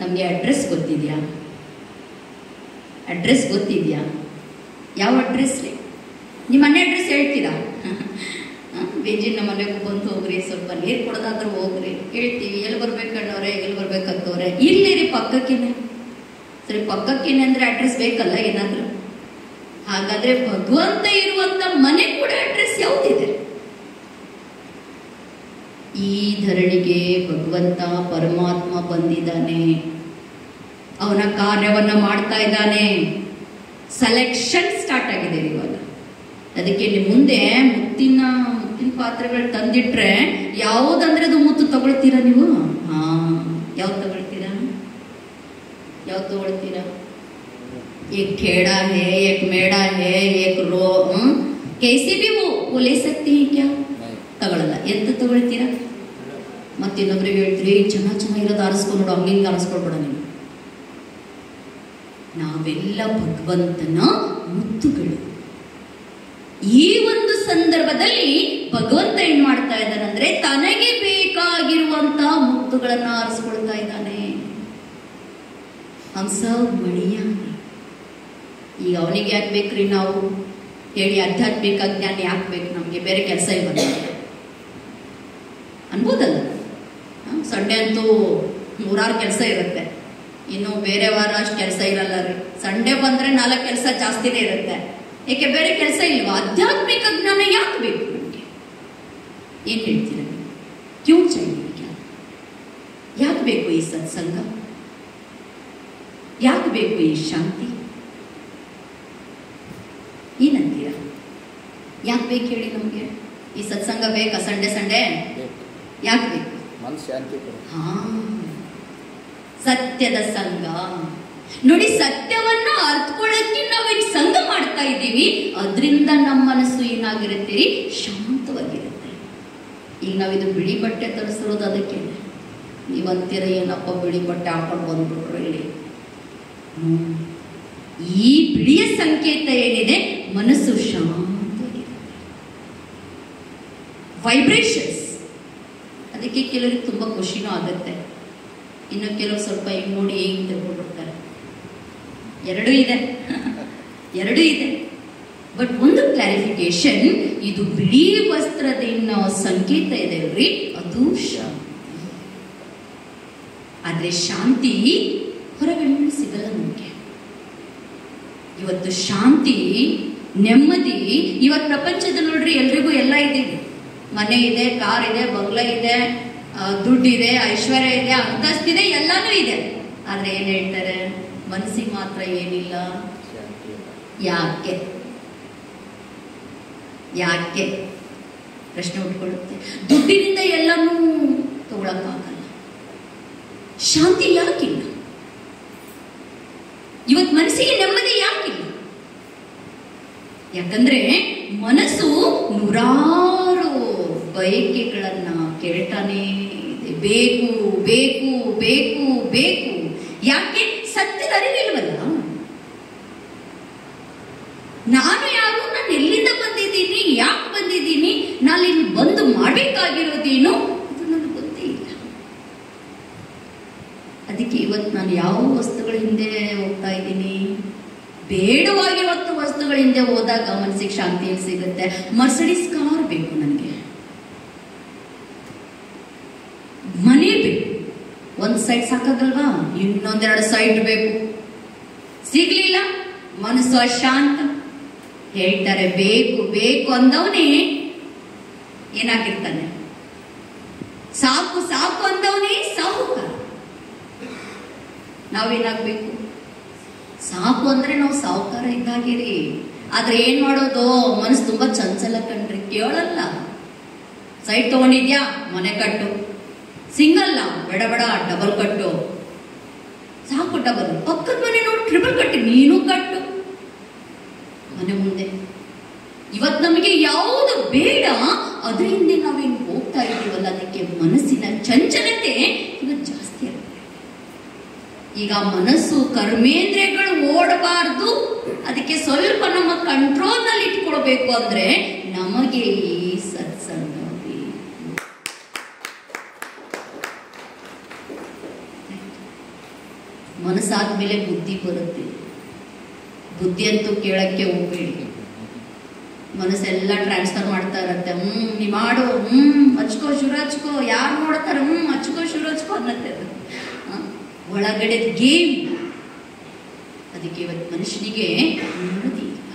ನಮ್ಗೆ ಅಡ್ರೆಸ್ ಗೊತ್ತಿದ್ಯಾ? ಅಡ್ರೆಸ್ ಗೊತ್ತಿದ್ಯಾ? ಯಾವ ಅಡ್ರೆಸ್ ರೀ? ನಿಮ್ಮ ಮನೆ ಅಡ್ರೆಸ್ ಹೇಳ್ತೀರಾ? ಬೇಜಿ ನಮ್ಮ ಮನೆಗೆ ಬಂದು ಹೋಗ್ರಿ, ಸ್ವಲ್ಪ ನೀರು ಕೊಡೋದಾದ್ರೂ ಹೋಗ್ರಿ ಹೇಳ್ತೀವಿ. ಎಲ್ಲಿ ಬರ್ಬೇಕಣ್ಣವ್ರೆ, ಎಲ್ಲಿ ಬರ್ಬೇಕತ್ತವ್ರೆ? ಇರ್ಲಿ ಪಕ್ಕಕ್ಕೇನೆ. ಸರಿ, ಪಕ್ಕಕ್ಕೇನೆ ಅಂದ್ರೆ ಅಡ್ರೆಸ್ ಬೇಕಲ್ಲ ಏನಾದ್ರು. ಹಾಗಾದ್ರೆ ಭಗವಂತ ಇರುವಂತ ಮನೆ ಕೂಡ ಅಡ್ರೆಸ್ ಯಾವ್ದಿದೆ? ಈ ಧರಣಿಗೆ ಭಗವಂತ ಪರಮಾತ್ಮ ಬಂದಿದ್ದಾನೆ, ಅವನ ಕಾರ್ಯವನ್ನ ಮಾಡ್ತಾ ಇದ್ದಾನೆ. ಸೆಲೆಕ್ಷನ್ ಸ್ಟಾರ್ಟ್ ಆಗಿದೆ ಇವಾಗ. ಅದಕ್ಕೆ ಮುಂದೆ ಮುತ್ತಿನ ಪಾತ್ರೆಗಳು ತಂದಿಟ್ರೆ ಯಾವುದಂದ್ರೆ ಅದು ಮುತ್ತು ತಗೊಳ್ತೀರಾ ನೀವು? ಯಾವ್ದು ತಗೊಳ್ತೀರಾ? ಯಾವ್ದು ತಗೊಳ್ತೀರಾ? एक खेड़ा है, एक मेड़ा है, एक रो, कैसे भी वो ले सकती है क्या? ತಗೊಳ್ಳಲ್ಲ. ಎಂತ ತಗೊಳ್ತೀರಾ? ಮತ್ತೆ ಇನ್ನೊಬ್ರಿಗೆ ಹೇಳ್ತೀರಿ ಚೆನ್ನಾಗಿರೋದು ಆರಿಸ್ಕೊಂಡು ನೋಡು, ಹಂಗೆ ಆರಿಸ್ಕೊಳ್ಬೇಡ ನೀನು. ನಾವೆಲ್ಲ ಭಗವಂತನ ಮುತ್ತುಗಳು. ಈ ಒಂದು ಸಂದರ್ಭದಲ್ಲಿ ಭಗವಂತ ಏನ್ ಮಾಡ್ತಾ ಇದ್ದಾನಂದ್ರೆ ತನಗೆ ಬೇಕಾಗಿರುವಂತಹ ಮುತ್ತುಗಳನ್ನ ಆರಿಸ್ಕೊಳ್ತಾ ಇದ್ದಾನೆ. ಹಂಸ ಮಣಿಯ. ಈಗ ಅವನಿಗೆ ಯಾಕೆ ಬೇಕ್ರಿ ನಾವು ಹೇಳಿ? ಆಧ್ಯಾತ್ಮಿಕ ಜ್ಞಾನ ಯಾಕೆ ಬೇಕು ನಮ್ಗೆ? ಬೇರೆ ಕೆಲಸ ಇಲ್ಲ ಅನ್ಬೋದಲ್ಲ. ಸಂಡೇ ಅಂತೂ 100 ಕೆಲಸ ಇರುತ್ತೆ, ಇನ್ನು ಬೇರೆ ವಾರ ಅಷ್ಟು ಕೆಲಸ ಇರಲ್ಲ ರೀ. ಸಂಡೇ ಬಂದ್ರೆ 4 ಕೆಲಸ ಜಾಸ್ತಿನೇ ಇರುತ್ತೆ. ಏಕೆ ಬೇರೆ ಕೆಲಸ ಇಲ್ವಾ? ಆಧ್ಯಾತ್ಮಿಕ ಜ್ಞಾನ ಯಾಕೆ ಬೇಕು ನಮ್ಗೆ? ಏನ್ ಹೇಳ್ತೀರ? ಕ್ಯೂ ಚಾಹಿಯೆ? ಯಾಕೆ ಬೇಕು ಈ ಸತ್ಸಂಗ? ಯಾಕೆ ಬೇಕು ಈ ಶಾಂತಿ? ಏನಂತೀರಾ? ಯಾಕೆ ಬೇಕು ಹೇಳಿ ನಮ್ಗೆ ಈ ಸತ್ಸಂಗ? ಬೇಕಾ? ಸಂಡೇ ಯಾಕೆ ಬೇಕು? ಹಾ, ಸತ್ಯದ ಸಂಘ. ನೋಡಿ, ಸತ್ಯವನ್ನ ಅರ್ಥಕೊಳ್ಳಕ್ಕೆ ನಾವೇನು ಸಂಘ ಮಾಡ್ತಾ ಇದ್ದೀವಿ, ಅದರಿಂದ ನಮ್ಮ ಮನಸ್ಸು ಏನಾಗಿರುತ್ತೆ? ಶಾಂತವಾಗಿರುತ್ತೆ. ಈಗ ನಾವಿದು ಬಿಳಿ ಬಟ್ಟೆ ತರಿಸಿರೋದು ಅದಕ್ಕೆ. ನೀವಂತೀರ ಏನಪ್ಪ ಬಿಳಿ ಬಟ್ಟೆ ಹಾಕೊಂಡು ಬಂದ್ಬಿಟ್ರು ಇಲ್ಲಿ. ಈ ಬಿಳಿಯ ಸಂಕೇತ ಏನಿದೆ, ಮನಸ್ಸು ಶಾಂತವಾಗಿದೆ, ವೈಬ್ರೇಷನ್ಸ್. ಅದಕ್ಕೆ ಕೆಲವರಿಗೆ ತುಂಬಾ ಖುಷಿನೂ ಆಗುತ್ತೆ, ಇನ್ನು ಕೆಲವು ಸ್ವಲ್ಪ ಹಿಂಗ್ ನೋಡಿ ಹೇಗೆ ತಿಳ್ಕೊಂಡ್ಬಿಡ್ತಾರೆ. ಎರಡೂ ಇದೆ. ಬಟ್ ಒಂದು ಕ್ಲಾರಿಫಿಕೇಶನ್, ಇದು ಬಿಳಿ ವಸ್ತ್ರದೇನೋ ಸಂಕೇತ ಇದೆ ಅಲ್ರಿ, ಅದು ಶಾಂತಿ. ಆದ್ರೆ ಶಾಂತಿ ಹೊರಗಡೆ ಸಿಗಲ್ಲ ನಮಗೆ. ಇವತ್ತು ಶಾಂತಿ, ನೆಮ್ಮದಿ ಇವತ್ತು ಪ್ರಪಂಚದ ನೋಡ್ರಿ ಎಲ್ರಿಗೂ ಎಲ್ಲ ಇದೆ. ಮನೆ ಇದೆ, ಕಾರ್ ಇದೆ, ಬಂಗ್ಲಾ ಇದೆ, ದುಡ್ಡಿದೆ, ಐಶ್ವರ್ಯ ಇದೆ, ಅಂತಸ್ತಿದೆ, ಎಲ್ಲಾನು ಇದೆ. ಆದ್ರೆ ಏನ್ ಹೇಳ್ತಾರೆ? ಮನಸ್ಸಿಗೆ ಮಾತ್ರ ಏನಿಲ್ಲ. ಯಾಕೆ ಪ್ರಶ್ನೆ ಉಟ್ಕೊಳ್ಳುತ್ತೆ. ದುಡ್ಡಿನಿಂದ ಎಲ್ಲಾನು ತಗೊಳಕ್ಕಾಗಲ್ಲ. ಶಾಂತಿ ಯಾಕಿಲ್ಲ? ಇವತ್ತು ಮನಸ್ಸಿಗೆ ನೆಮ್ಮದಿ ಯಾಕಿಲ್ಲ? ಯಾಕಂದ್ರೆ ಮನಸ್ಸು ನೂರಾರು ಬಯಕೆಗಳನ್ನ ಕೇಳ್ತಾನೆ ಇದೆ. ಬೇಕು ಬೇಕು ಬೇಕು ಬೇಕು. ಯಾಕೆ? ಸತ್ಯದ ಅರಿವಿಲ್ವಲ್ಲ. ನಾನು ಯಾರು, ನಾನು ಎಲ್ಲಿಂದ ಬಂದಿದ್ದೀನಿ, ಯಾಕೆ ಬಂದಿದ್ದೀನಿ, ನಾನು ಇಲ್ಲಿ ಬಂದು ಮಾಡಬೇಕಾಗಿರೋದೇನು, ಅದು ನನಗೆ ಗೊತ್ತೇ ಇಲ್ಲ. ಅದಕ್ಕೆ ಇವತ್ತು ನಾನು ಯಾವ ವಸ್ತುಗಳ ಹಿಂದೆ ಹೋಗ್ತಾ ಇದ್ದೀನಿ? ಬೇಡವಾಗಿರುವಂತ ವಸ್ತುಗಳ ಹಿಂದೆ ಹೋದಾಗ ಮನಸ್ಸಿಗೆ ಶಾಂತಿ ಸಿಗುತ್ತೆ. ಮರ್ಸಿಡೀಸ್ ಕಾರ್ ಬೇಕು ನನಗೆ, ಮನೆ ಬೇಕು, ಒಂದ್ ಸೈಡ್ ಸಾಕಾಗಲ್ವಾ? ಇನ್ನೊಂದೆರಡು ಸೈಡ್ ಬೇಕು. ಸಿಗ್ಲಿಲ್ಲ, ಮನಸ್ಸು ಅಶಾಂತ. ಹೇಳ್ತಾರೆ ಬೇಕು ಬೇಕು ಅಂದವನೇ ಏನಾಗಿರ್ತಾನೆ? ಸಾಕು ಸಾಕು ಅಂದವನೇ ಸಾಹುಕಾರ. ನಾವೇನಾಗ್ಬೇಕು? ಸಾಕು ಅಂದ್ರೆ ನಾವು ಸಾಹುಕಾರ ಇದ್ದಾಗಿರಿ. ಆದ್ರೆ ಏನ್ ಮಾಡೋದು? ಮನಸ್ಸು ತುಂಬಾ ಚಂಚಲ ಕಣ್ರಿ, ಕೇಳಲ್ಲ. ಸೈಟ್ ತಗೊಂಡಿದ್ಯಾ, ಮನೆ ಕಟ್ಟು. ಸಿಂಗಲ್ ಬೇಡ ಬೇಡ, ಡಬಲ್ ಕಟ್ಟು. ಸಾಕು ಡಬಲ್. ಪಕ್ಕದ ಮನೆ ನೋಡಿ ಟ್ರಿಬಲ್ ಕಟ್ಟಿ, ನೀನು ಕಟ್ಟು ಮನೆ ಮುಂದೆ. ಇವತ್ತು ನಮಗೆ ಯಾವುದು ಬೇಡ ಅದ್ರ ಹಿಂದೆ ನಾವೇನು ಹೋಗ್ತಾ ಇದ್ದೀವಲ್ಲ, ಅದಕ್ಕೆ ಮನಸ್ಸಿನ ಚಂಚಲತೆ ಇವತ್ತು ಜಾಸ್ತಿ ಆಗುತ್ತೆ. ಈಗ ಮನಸ್ಸು ಕರ್ಮೇಂದ್ರಿಯಗಳು ಓಡಬಾರ್ದು, ಅದಕ್ಕೆ ಸ್ವಲ್ಪ ನಮ್ಮ ಕಂಟ್ರೋಲ್ ನಲ್ಲಿ ಇಟ್ಕೊಳ್ಬೇಕು ಅಂದ್ರೆ ನಮಗೆ ಈ ಸತ್ಸಂಗ. ಮನಸ್ಸಾದ್ಮೇಲೆ ಬುದ್ಧಿ ಬರುತ್ತೆ. ಬುದ್ಧಿ ಅಂತೂ ಕೇಳಕ್ಕೆ ಹೋಗ್ಬೇಡಿ. ಮನಸ್ಸೆಲ್ಲ ಟ್ರಾನ್ಸ್ಫರ್ ಮಾಡ್ತಾ ಇರತ್ತೆ. ನೀ ಮಾಡು, ಹಚ್ಕೋ ಶುರು ಹಚ್ಕೋ, ಯಾರು ನೋಡ್ತಾರ, ಹಚ್ಕೋ ಶುರು ಹಚ್ಕೋ ಅನ್ನತ್ತೆ. ಒಳಗಡೆ ಗೇಮ್. ಅದಕ್ಕೆ ಇವತ್ತು ಮನುಷ್ಯನಿಗೆ ನೆಮ್ಮದಿ ಇಲ್ಲ.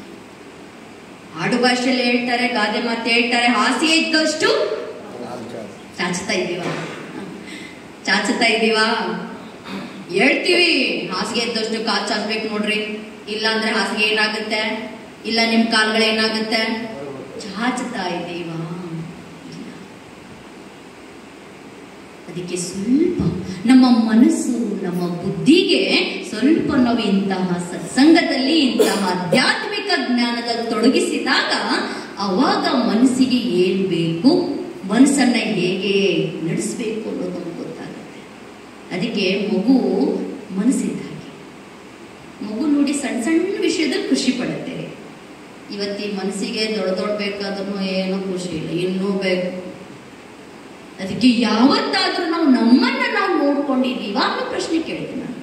ಆಡು ಭಾಷೆಯಲ್ಲಿ ಹೇಳ್ತಾರೆ, ಗಾದೆ ಮಾತು ಹೇಳ್ತಾರೆ, ಹಾಸ್ಯ ಇದ್ದಷ್ಟು ಚಾಚ್ತಾ ಇದ್ದೀವಾ? ಹೇಳ್ತೀವಿ ಹಾಸಿಗೆ ಎದ್ದಷ್ಟು ಕಾಲು ಚಾಚ್ಬೇಕು ನೋಡ್ರಿ, ಇಲ್ಲ ಅಂದ್ರೆ ಹಾಸಿಗೆ ಏನಾಗುತ್ತೆ, ಇಲ್ಲ ನಿಮ್ ಕಾಲ್ಗಳೇನಾಗುತ್ತೆ, ಚಾಚ್ತಾ ಇದ್ದೀವಾ? ಅದಕ್ಕೆ ಸ್ವಲ್ಪ ನಮ್ಮ ಮನಸ್ಸು, ನಮ್ಮ ಬುದ್ಧಿಗೆ ಸ್ವಲ್ಪ ನಾವು ಇಂತಹ ಸತ್ಸಂಗದಲ್ಲಿ, ಇಂತಹ ಆಧ್ಯಾತ್ಮಿಕ ಜ್ಞಾನದಲ್ಲಿ ತೊಡಗಿಸಿದಾಗ ಅವಾಗ ಮನಸ್ಸಿಗೆ ಏನ್ ಬೇಕು, ಮನಸ್ಸನ್ನ ಹೇಗೆ ನಡೆಸಬೇಕು ಅನ್ನೋದು ಗೊತ್ತಾಗುತ್ತೆ. ಅದಕ್ಕೆ ಮಗು ಮನಸ್ಸಿದ್ದ ಹಾಗೆ, ಮಗು ನೋಡಿ ಸಣ್ಣ ಸಣ್ಣ ವಿಷಯದಲ್ಲಿ ಖುಷಿ ಪಡುತ್ತೇವೆ. ಇವತ್ತಿ ಮನಸ್ಸಿಗೆ ದೊಡ್ಡ ಬೇಕಾದ್ರೂ ಏನೋ ಖುಷಿ ಇಲ್ಲ, ಇನ್ನೂ ಬೇಕು. ಅದಕ್ಕೆ ಯಾವತ್ತಾದ್ರೂ ನಾವು ನಮ್ಮನ್ನ ನಾವು ನೋಡ್ಕೊಂಡಿದ್ದೀವಾ ಅನ್ನೋ ಪ್ರಶ್ನೆ ಕೇಳ್ತೀನಿ ನಾನು.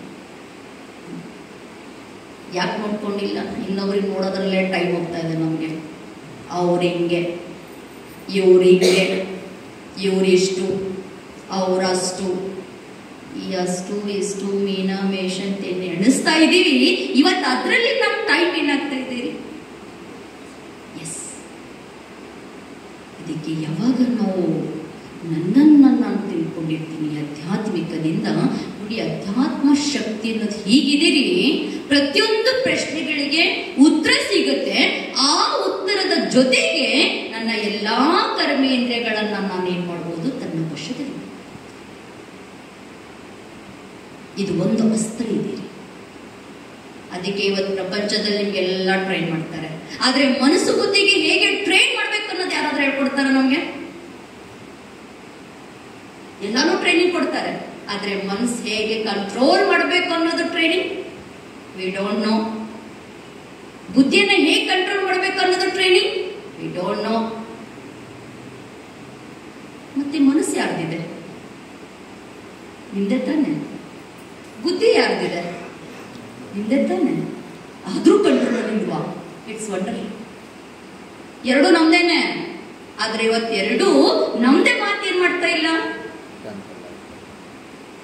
ಯಾಕೆ ನೋಡ್ಕೊಂಡಿಲ್ಲ? ಇನ್ನೊಬ್ರಿಗೆ ನೋಡೋದ್ರಲ್ಲೇ ಟೈಮ್ ಹೋಗ್ತಾ ಇದೆ ನಮ್ಗೆ. ಅವ್ರ ಹಿಂಗೆ, ಇವ್ರು ಹಿಂಗೆ, ಇವ್ರಿಷ್ಟು, ಅವರಷ್ಟು, ಈ ಅಷ್ಟು ಇಷ್ಟು ಮೀನ ಮೇಷ ಅಂತ ಎಣಿಸ್ತಾ ಇದ್ದೀವಿ. ಇವತ್ತು ಅದರಲ್ಲಿ ನಮ್ಮ ಟೈಮ್ ಏನಾಗ್ತಾ ಇದ್ದೀರಿ? ಎಸ್. ಅದಕ್ಕೆ ಯಾವಾಗ ನಾವು ನನ್ನನ್ನು ನಾನು ತಿಳ್ಕೊಂಡಿರ್ತೀನಿ ಆಧ್ಯಾತ್ಮಿಕದಿಂದ, ನೋಡಿ ಅಧ್ಯಾತ್ಮ ಶಕ್ತಿ ಅನ್ನೋದು ಹೀಗಿದ್ದೀರಿ, ಪ್ರತಿಯೊಂದು ಪ್ರಶ್ನೆಗಳಿಗೆ ಉತ್ತರ ಸಿಗುತ್ತೆ. ಆ ಉತ್ತರದ ಜೊತೆಗೆ ನನ್ನ ಎಲ್ಲಾ ಕರ್ಮೇಂದ್ರಿಯಗಳನ್ನ ನಾನೇನ್ ಮಾಡ್ಬೋದು, ತನ್ನ ವಶದಲ್ಲಿ. ಇದು ಒಂದು ಅಸ್ತ್ರ ಇದೀರಿ. ಅದಕ್ಕೆ ಇವತ್ತು ಪ್ರಪಂಚದಲ್ಲಿ ನಿಮ್ಗೆಲ್ಲ ಟ್ರೈನ್ ಮಾಡ್ತಾರೆ. ಆದ್ರೆ ಮನಸ್ಸು ಬುದ್ಧಿಗೆ ಹೇಗೆ ಟ್ರೈನ್ ಮಾಡ್ಬೇಕು ಅನ್ನೋದು ಯಾರಾದ್ರೂ ಹೇಳ್ಕೊಡ್ತಾರ ನಮ್ಗೆ? ಎಲ್ಲಾನು ಟ್ರೈನಿಂಗ್ ಕೊಡ್ತಾರೆ. ಆದ್ರೆ ಮನಸ್ಸು ಹೇಗೆ ಕಂಟ್ರೋಲ್ ಮಾಡಬೇಕು ಅನ್ನೋದು ಟ್ರೈನಿಂಗ್ ವಿ ಡೋಂಟ್ ನೋ. ಬುದ್ಧಿಯನ್ನ ಹೇಗೆ ಕಂಟ್ರೋಲ್ ಮಾಡಬೇಕು ಅನ್ನೋದು ಟ್ರೈನಿಂಗ್ ವಿ ಡೋಂಟ್ ನೋ. ಮತ್ತೆ ಮನಸ್ಸು ಯಾರ್ದಿದೆ? ನಿಮ್ದೆ ತಾನೆ. ಬುದ್ಧಿ ಯಾರ್ದಿದೆ? ನಿಮ್ದೆ ತಾನೆ. ಆದ್ರೂ ಕಂಟ್ರೋಲ್ ಇಲ್ವಾ? It's wonder. ಎರಡು ನಮ್ದೇನೆ. ಆದ್ರೆ ಇವತ್ತೆರಡು ನಮ್ದೇ ಮಾತೇನ್ ಮಾಡ್ತಾ ಇಲ್ಲ.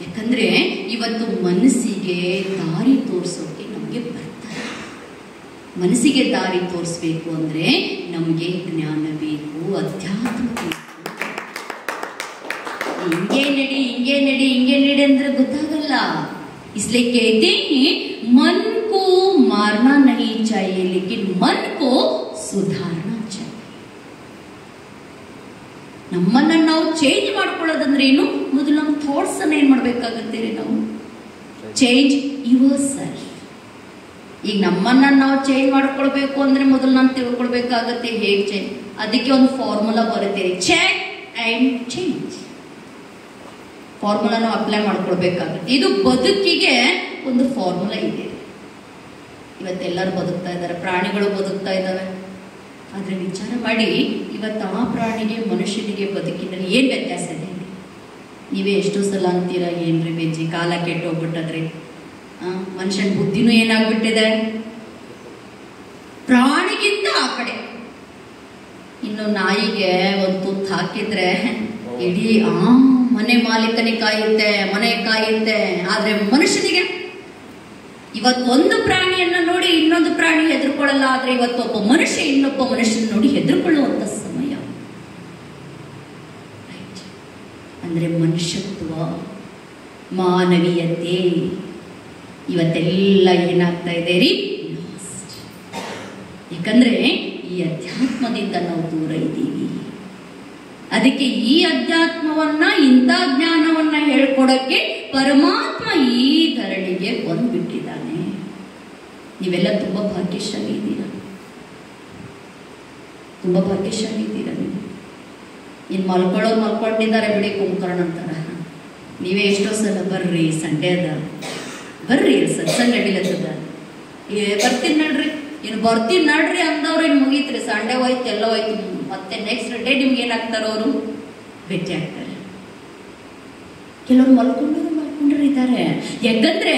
ಯಾಕಂದ್ರೆ ಇವತ್ತು ಮನಸ್ಸಿಗೆ ದಾರಿ ತೋರಿಸೋಕೆ ನಮ್ಗೆ ಬರ್ತಾರೆ. ಮನಸ್ಸಿಗೆ ದಾರಿ ತೋರಿಸ್ಬೇಕು ಅಂದ್ರೆ ನಮ್ಗೆ ಜ್ಞಾನ ಬೇಕು, ಅಧ್ಯಾತ್ಮ ಬೇಕು. ಹಿಂಗೆ ನಡಿ ಅಂದ್ರೆ ಗೊತ್ತಾಗಲ್ಲ. इसलिए कहते हैं मन को मारना नहीं चाहिए, लेकिन मन को सुधारना चाहिए. ನಮ್ಮನ್ನ ನಾವು ಚೇಂಜ್ ಮಾಡ್ಕೊಳ್ಳೋದಂದ್ರೆ ಏನು? ಮೊದಲು ನಮ್ಮ ಥಾಟ್ಸ್ ಅನ್ನ ಏನ್ ಮಾಡ್ಬೇಕಾಗತ್ತೆ? ನಾವು ಚೇಂಜ್ ಯುವರ್ ಸೆಲ್ಫ್. ಈಗ ನಮ್ಮನ್ನ ನಾವು ಚೇಂಜ್ ಮಾಡ್ಕೊಳ್ಬೇಕು ಅಂದ್ರೆ ಮೊದಲು ನಾವು ತಿಳ್ಕೊಳ್ಬೇಕಾಗತ್ತೆ ಹೇಗೆ ಚೇಂಜ್. ಅದಕ್ಕೆ ಒಂದು ಫಾರ್ಮುಲಾ ಬರುತ್ತೆ, ಚೆಕ್ ಅಂಡ್ ಚೇಂಜ್. ಫಾರ್ಮುಲಾ ನಾವು ಅಪ್ಲೈ ಮಾಡ್ಕೊಳ್ಬೇಕಾಗುತ್ತೆ. ಇದು ಬದುಕಿಗೆ ಒಂದು ಫಾರ್ಮುಲಾ ಇದೆ. ಇವತ್ತೆಲ್ಲರೂ ಬದುಕ್ತಾ ಇದ್ದಾರೆ, ಪ್ರಾಣಿಗಳು ಬದುಕ್ತಾ ಇದ್ದಾವೆ. ಆದ್ರೆ ವಿಚಾರ ಮಾಡಿ, ಇವತ್ತು ಆ ಪ್ರಾಣಿಗೆ ಮನುಷ್ಯನಿಗೆ ಬದುಕಿನಲ್ಲಿ ಏನ್ ವ್ಯತ್ಯಾಸ ಇದೆ? ನೀವೇ ಎಷ್ಟೋ ಸಲ ಅಂತೀರಾ, ಏನ್ರಿ ಬೇಜಿ ಕಾಲ ಕೆಟ್ಟೋಗ್ಬಿಟ್ಟದ್ರಿ, ಮನುಷ್ಯನ ಬುದ್ಧಿನೂ ಏನಾಗ್ಬಿಟ್ಟಿದೆ ಪ್ರಾಣಿಗಿಂತ ಆ ಕಡೆ. ಇನ್ನು ನಾಯಿಗೆ ಒಂದು ತುತ್ತು ಹಾಕಿದ್ರೆ ಇಡೀ ಮನೆ ಮಾಲೀಕನಿಗೆ ಕಾಯುತ್ತೆ, ಮನೆ ಕಾಯುತ್ತೆ. ಆದ್ರೆ ಮನುಷ್ಯನಿಗೆ ಇವತ್ತು ಒಂದು ಪ್ರಾಣಿಯನ್ನ ನೋಡಿ ಇನ್ನೊಂದು ಪ್ರಾಣಿ ಹೆದರ್ಕೊಳ್ಳಲ್ಲ. ಆದ್ರೆ ಇವತ್ತೊಬ್ಬ ಮನುಷ್ಯ ಇನ್ನೊಬ್ಬ ಮನುಷ್ಯನ ನೋಡಿ ಹೆದರ್ಕೊಳ್ಳುವಂತ ಸಮಯ. ಅಂದ್ರೆ ಮನುಷ್ಯತ್ವ, ಮಾನವೀಯತೆ ಇವತ್ತೆಲ್ಲ ಏನಾಗ್ತಾ ಇದೆ ರೀ? ಯಾಕಂದ್ರೆ ಈ ಅಧ್ಯಾತ್ಮದಿಂದ ನಾವು ದೂರ ಇದ್ದೀವಿ. ಅದಕ್ಕೆ ಈ ಅಧ್ಯಾತ್ಮವನ್ನ, ಇಂಥ ಜ್ಞಾನವನ್ನ ಹೇಳ್ಕೊಡಕ್ಕೆ ಪರಮಾತ್ಮ ಈ ಧರಣಿಗೆ ಬಂದ್ಬಿಟ್ಟಿದ್ದಾನೆ. ನೀವೆಲ್ಲ ತುಂಬಾ ಭಾಗ್ಯಶಾಲಿ ಇದ್ದೀರಾ, ತುಂಬಾ ಭಾಗ್ಯಶಾಲಿ ಇದ್ದೀರಾ. ನೀವು ಇನ್ ಮಲ್ಕೊಂಡಿದ್ದಾರೆ ಬಿಡಿ, ಕುಂಕರ್ಣ ಅಂತಾರ. ನೀವೇ ಎಷ್ಟೋ ಸಲ ಬರ್ರಿ, ಸಂಡೇ ಅದ ಬರ್ರಿ, ಸತ್ಸಂಗ ನಡಿಲತ್ತದ, ಬರ್ತೀನಿ ನಡ್ರಿ, ಇನ್ನು ಬರ್ತೀನಿ ನಡ್ರಿ ಅಂದವ್ರು ಇನ್ನು ಮುಗೀತ್ರಿ. ಸಂಡೇ ಹೋಯ್ತು, ಎಲ್ಲ ಹೋಯ್ತು. ಮತ್ತೆ ನೆಕ್ಸ್ಟ್ ಡೇ ನಿಮ್ಗೆ ಏನಾಗ್ತಾರ? ಅವರು ಭೇಟಿ ಆಗ್ತಾರೆ. ಕೆಲವರು ಮಲ್ಕೊಂಡ್ರು ಇದ್ದಾರೆ. ಯಾಕಂದ್ರೆ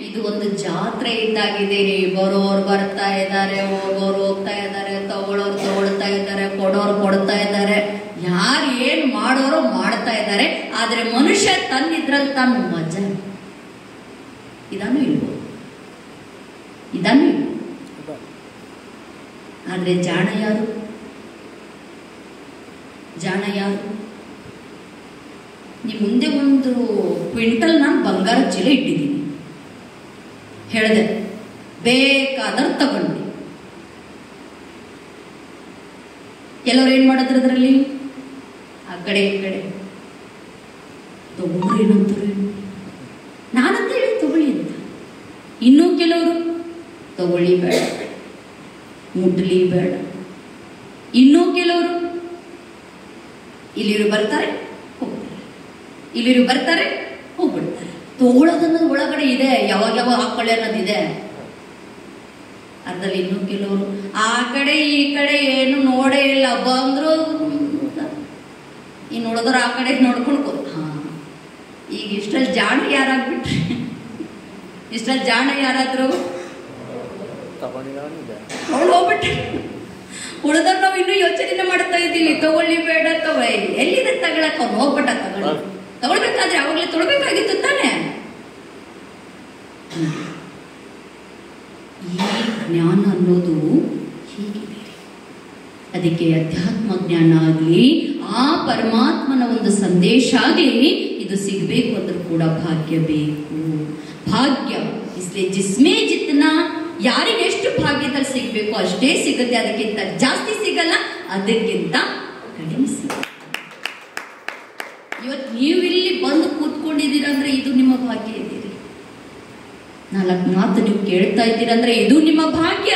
ಇದು ಒಂದು ಜಾತ್ರೆ ಇದ್ದಾಗಿದೆ ರೀ. ಬರೋರು ಬರ್ತಾ ಇದ್ದಾರೆ, ಹೋಗೋರು ಹೋಗ್ತಾ ಇದ್ದಾರೆ, ತಗೊಳ್ಳೋರು ತಗೊಳ್ತಾ ಇದ್ದಾರೆ, ಕೊಡೋರು ಕೊಡ್ತಾ ಇದ್ದಾರೆ, ಯಾರು ಏನ್ ಮಾಡೋರು ಮಾಡ್ತಾ ಇದ್ದಾರೆ. ಆದ್ರೆ ಮನುಷ್ಯ ತನ್ನಿದ್ರಲ್ಲಿ ತಾನು ಮಜಾ ಇದಾನು ಇಲ್ವೋ? ಇದಾನು ಇಲ್ವೋ? ಆದ್ರೆ ಜಾಣ ಯಾರು? ನಿಮ್ಮ ಮುಂದೆ ಒಂದು ಕ್ವಿಂಟಲ್ ನಾನು ಬಂಗಾರದ ಚೀಲ ಇಟ್ಟಿದ್ದೀನಿ. ಹೇಳಿದೆ ಬೇಕಾದ್ರೆ ತಗೊಂಡು. ಕೆಲವ್ರು ಏನ್ ಮಾಡಿದ್ರು ಅದರಲ್ಲಿ ಆ ಕಡೆ ಈ ಕಡೆ ತಗೊಂಡ್ರು ಏನಂತಾರೆ, ನಾನಂತ ಹೇಳಿ ತಗೊಳ್ಳಿ ಅಂತ. ಇನ್ನೂ ಕೆಲವರು ತಗೊಳ್ಳಿ ಬೇಡ, ಮುಟ್ಲಿ ಬೇಡ. ಇನ್ನೂ ಕೆಲವರು ಇಲ್ಲಿರು ಬರ್ತಾರೆ ಹೋಗ್ತಾರೆ, ಇಲ್ಲಿರು ಬರ್ತಾರೆ ಹೋಗ್ಬಿಡ್ತಾರೆ. ತಗೊಳ್ಳೋದನ್ನೋದು ಒಳಗಡೆ ಇದೆ, ಯಾವಾಗ ಯಾವಾಗ ಹಾಕೊಳ್ಳಿ ಅನ್ನೋದಿದೆ. ಅದ್ರಲ್ಲಿ ಇನ್ನೂ ಕೆಲವರು ಆ ಕಡೆ ಈ ಕಡೆ ಏನು ನೋಡೇ ಇಲ್ಲ, ಬಂದ್ರು ಈ ನೋಡಿದ್ರು ಆ ಕಡೆ ನೋಡ್ಕೊಂಡು ಹಾ. ಈಗ ಇಷ್ಟರಲ್ಲಿ ಜಾಣ ಯಾರಾಗ್ಬಿಟ್ರಿ, ಇಷ್ಟರಲ್ಲಿ ಜಾಣ ಯಾರಾದ್ರು ಅವಳು ಹೋಗ್ಬಿಟ್ರಿ. ಉಳಿದ್ರೆ ನಾವು ಇನ್ನೂ ಯೋಚನೆ ಮಾಡ್ತಾ ಇದ್ದೀವಿ, ತಗೊಳ್ಳಿ ಬೇಡ ತಗೊಳ್ಳಿ, ಎಲ್ಲಿದೆ ತಗೊಳಕ್ ಅವ್ನು ಹೋಗ್ಬಿಟ್ಟ. ತಗೊಳ್ಬೇಕಾದ್ರೆ ಅವಾಗಲೇ ತೊಳ್ಬೇಕಾಗಿತ್ತು ತಾನೆ. ಈ ಜ್ಞಾನ ಅನ್ನೋದು ಹೀಗಿದೆ. ಅದಕ್ಕೆ ಅಧ್ಯಾತ್ಮ ಜ್ಞಾನ ಆಗಲಿ, ಆ ಪರಮಾತ್ಮನ ಒಂದು ಸಂದೇಶ ಆಗಲಿ, ಇದು ಸಿಗಬೇಕು ಅಂದ್ರೂ ಕೂಡ ಭಾಗ್ಯ ಬೇಕು. ಭಾಗ್ಯ ಇಸ್ಲೇ ಜಿಸ್ಮೇ ಜಿತ್ನ, ಯಾರಿಗೆ ಎಷ್ಟು ಭಾಗ್ಯದಲ್ಲಿ ಸಿಗ್ಬೇಕು ಅಷ್ಟೇ ಸಿಗುತ್ತೆ, ಅದಕ್ಕಿಂತ ಜಾಸ್ತಿ ಸಿಗಲ್ಲ, ಅದಕ್ಕಿಂತ ಕಡಿಮೆ ಸಿಗಲ್ಲ. ಇವತ್ತು ನೀವು ಇಲ್ಲಿ ಬಂದು ಕೂತ್ಕೊಂಡಿದ್ದೀರಂದ್ರೆ ಇದು ನಿಮ್ಮ ಭಾಗ್ಯ ಇದ್ದೀರಿ. 4 ಮಾತು ನೀವು ಕೇಳ್ತಾ ಇದ್ದೀರಂದ್ರೆ ಇದು ನಿಮ್ಮ ಭಾಗ್ಯ.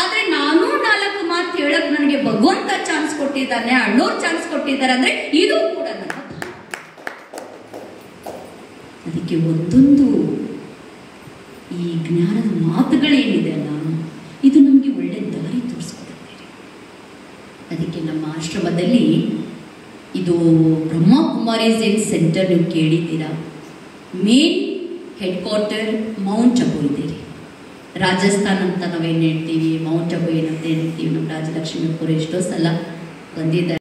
ಆದ್ರೆ ನಾನು 4 ಮಾತು ಹೇಳಕ್ ನನಗೆ ಭಗವಂತ ಚಾನ್ಸ್ ಕೊಟ್ಟಿದ್ದಾನೆ, ಅಣ್ಣೋರ್ ಚಾನ್ಸ್ ಕೊಟ್ಟಿದ್ದಾರೆ ಅಂದ್ರೆ ಇದು ಕೂಡ ನನ್ನ ಭಾಗ್ಯ. ಅದಕ್ಕೆ ಒಂದೊಂದು ಈ ಜ್ಞಾನದ ಮಾತುಗಳೇನಿದೆ ಅಲ್ಲ, ಇದು ನಮಗೆ ಒಳ್ಳೆ ದಾರಿ ತೋರಿಸ್ಕೊಡುತ್ತೆ. ಅದಕ್ಕೆ ನಮ್ಮ ಆಶ್ರಮದಲ್ಲಿ ಇದು ಬ್ರಹ್ಮಕುಮಾರೀಸ್ ಏನ್ ಸೆಂಟರ್ ನೀವು ಕೇಳಿದ್ದೀರಾ, main head quarter Mount Abu ಇದೆ ರೀ. ರಾಜಸ್ಥಾನ್ ಅಂತ ನಾವೇನು ಹೇಳ್ತೀವಿ, ಮೌಂಟ್ ಅಬು ಏನಂತ ಹೇಳ್ತೀವಿ. ನಮ್ಮ ರಾಜಲಕ್ಷ್ಮಿ ಅವರು ಎಷ್ಟೋ ಸಲ ಬಂದಿದ್ದಾರೆ.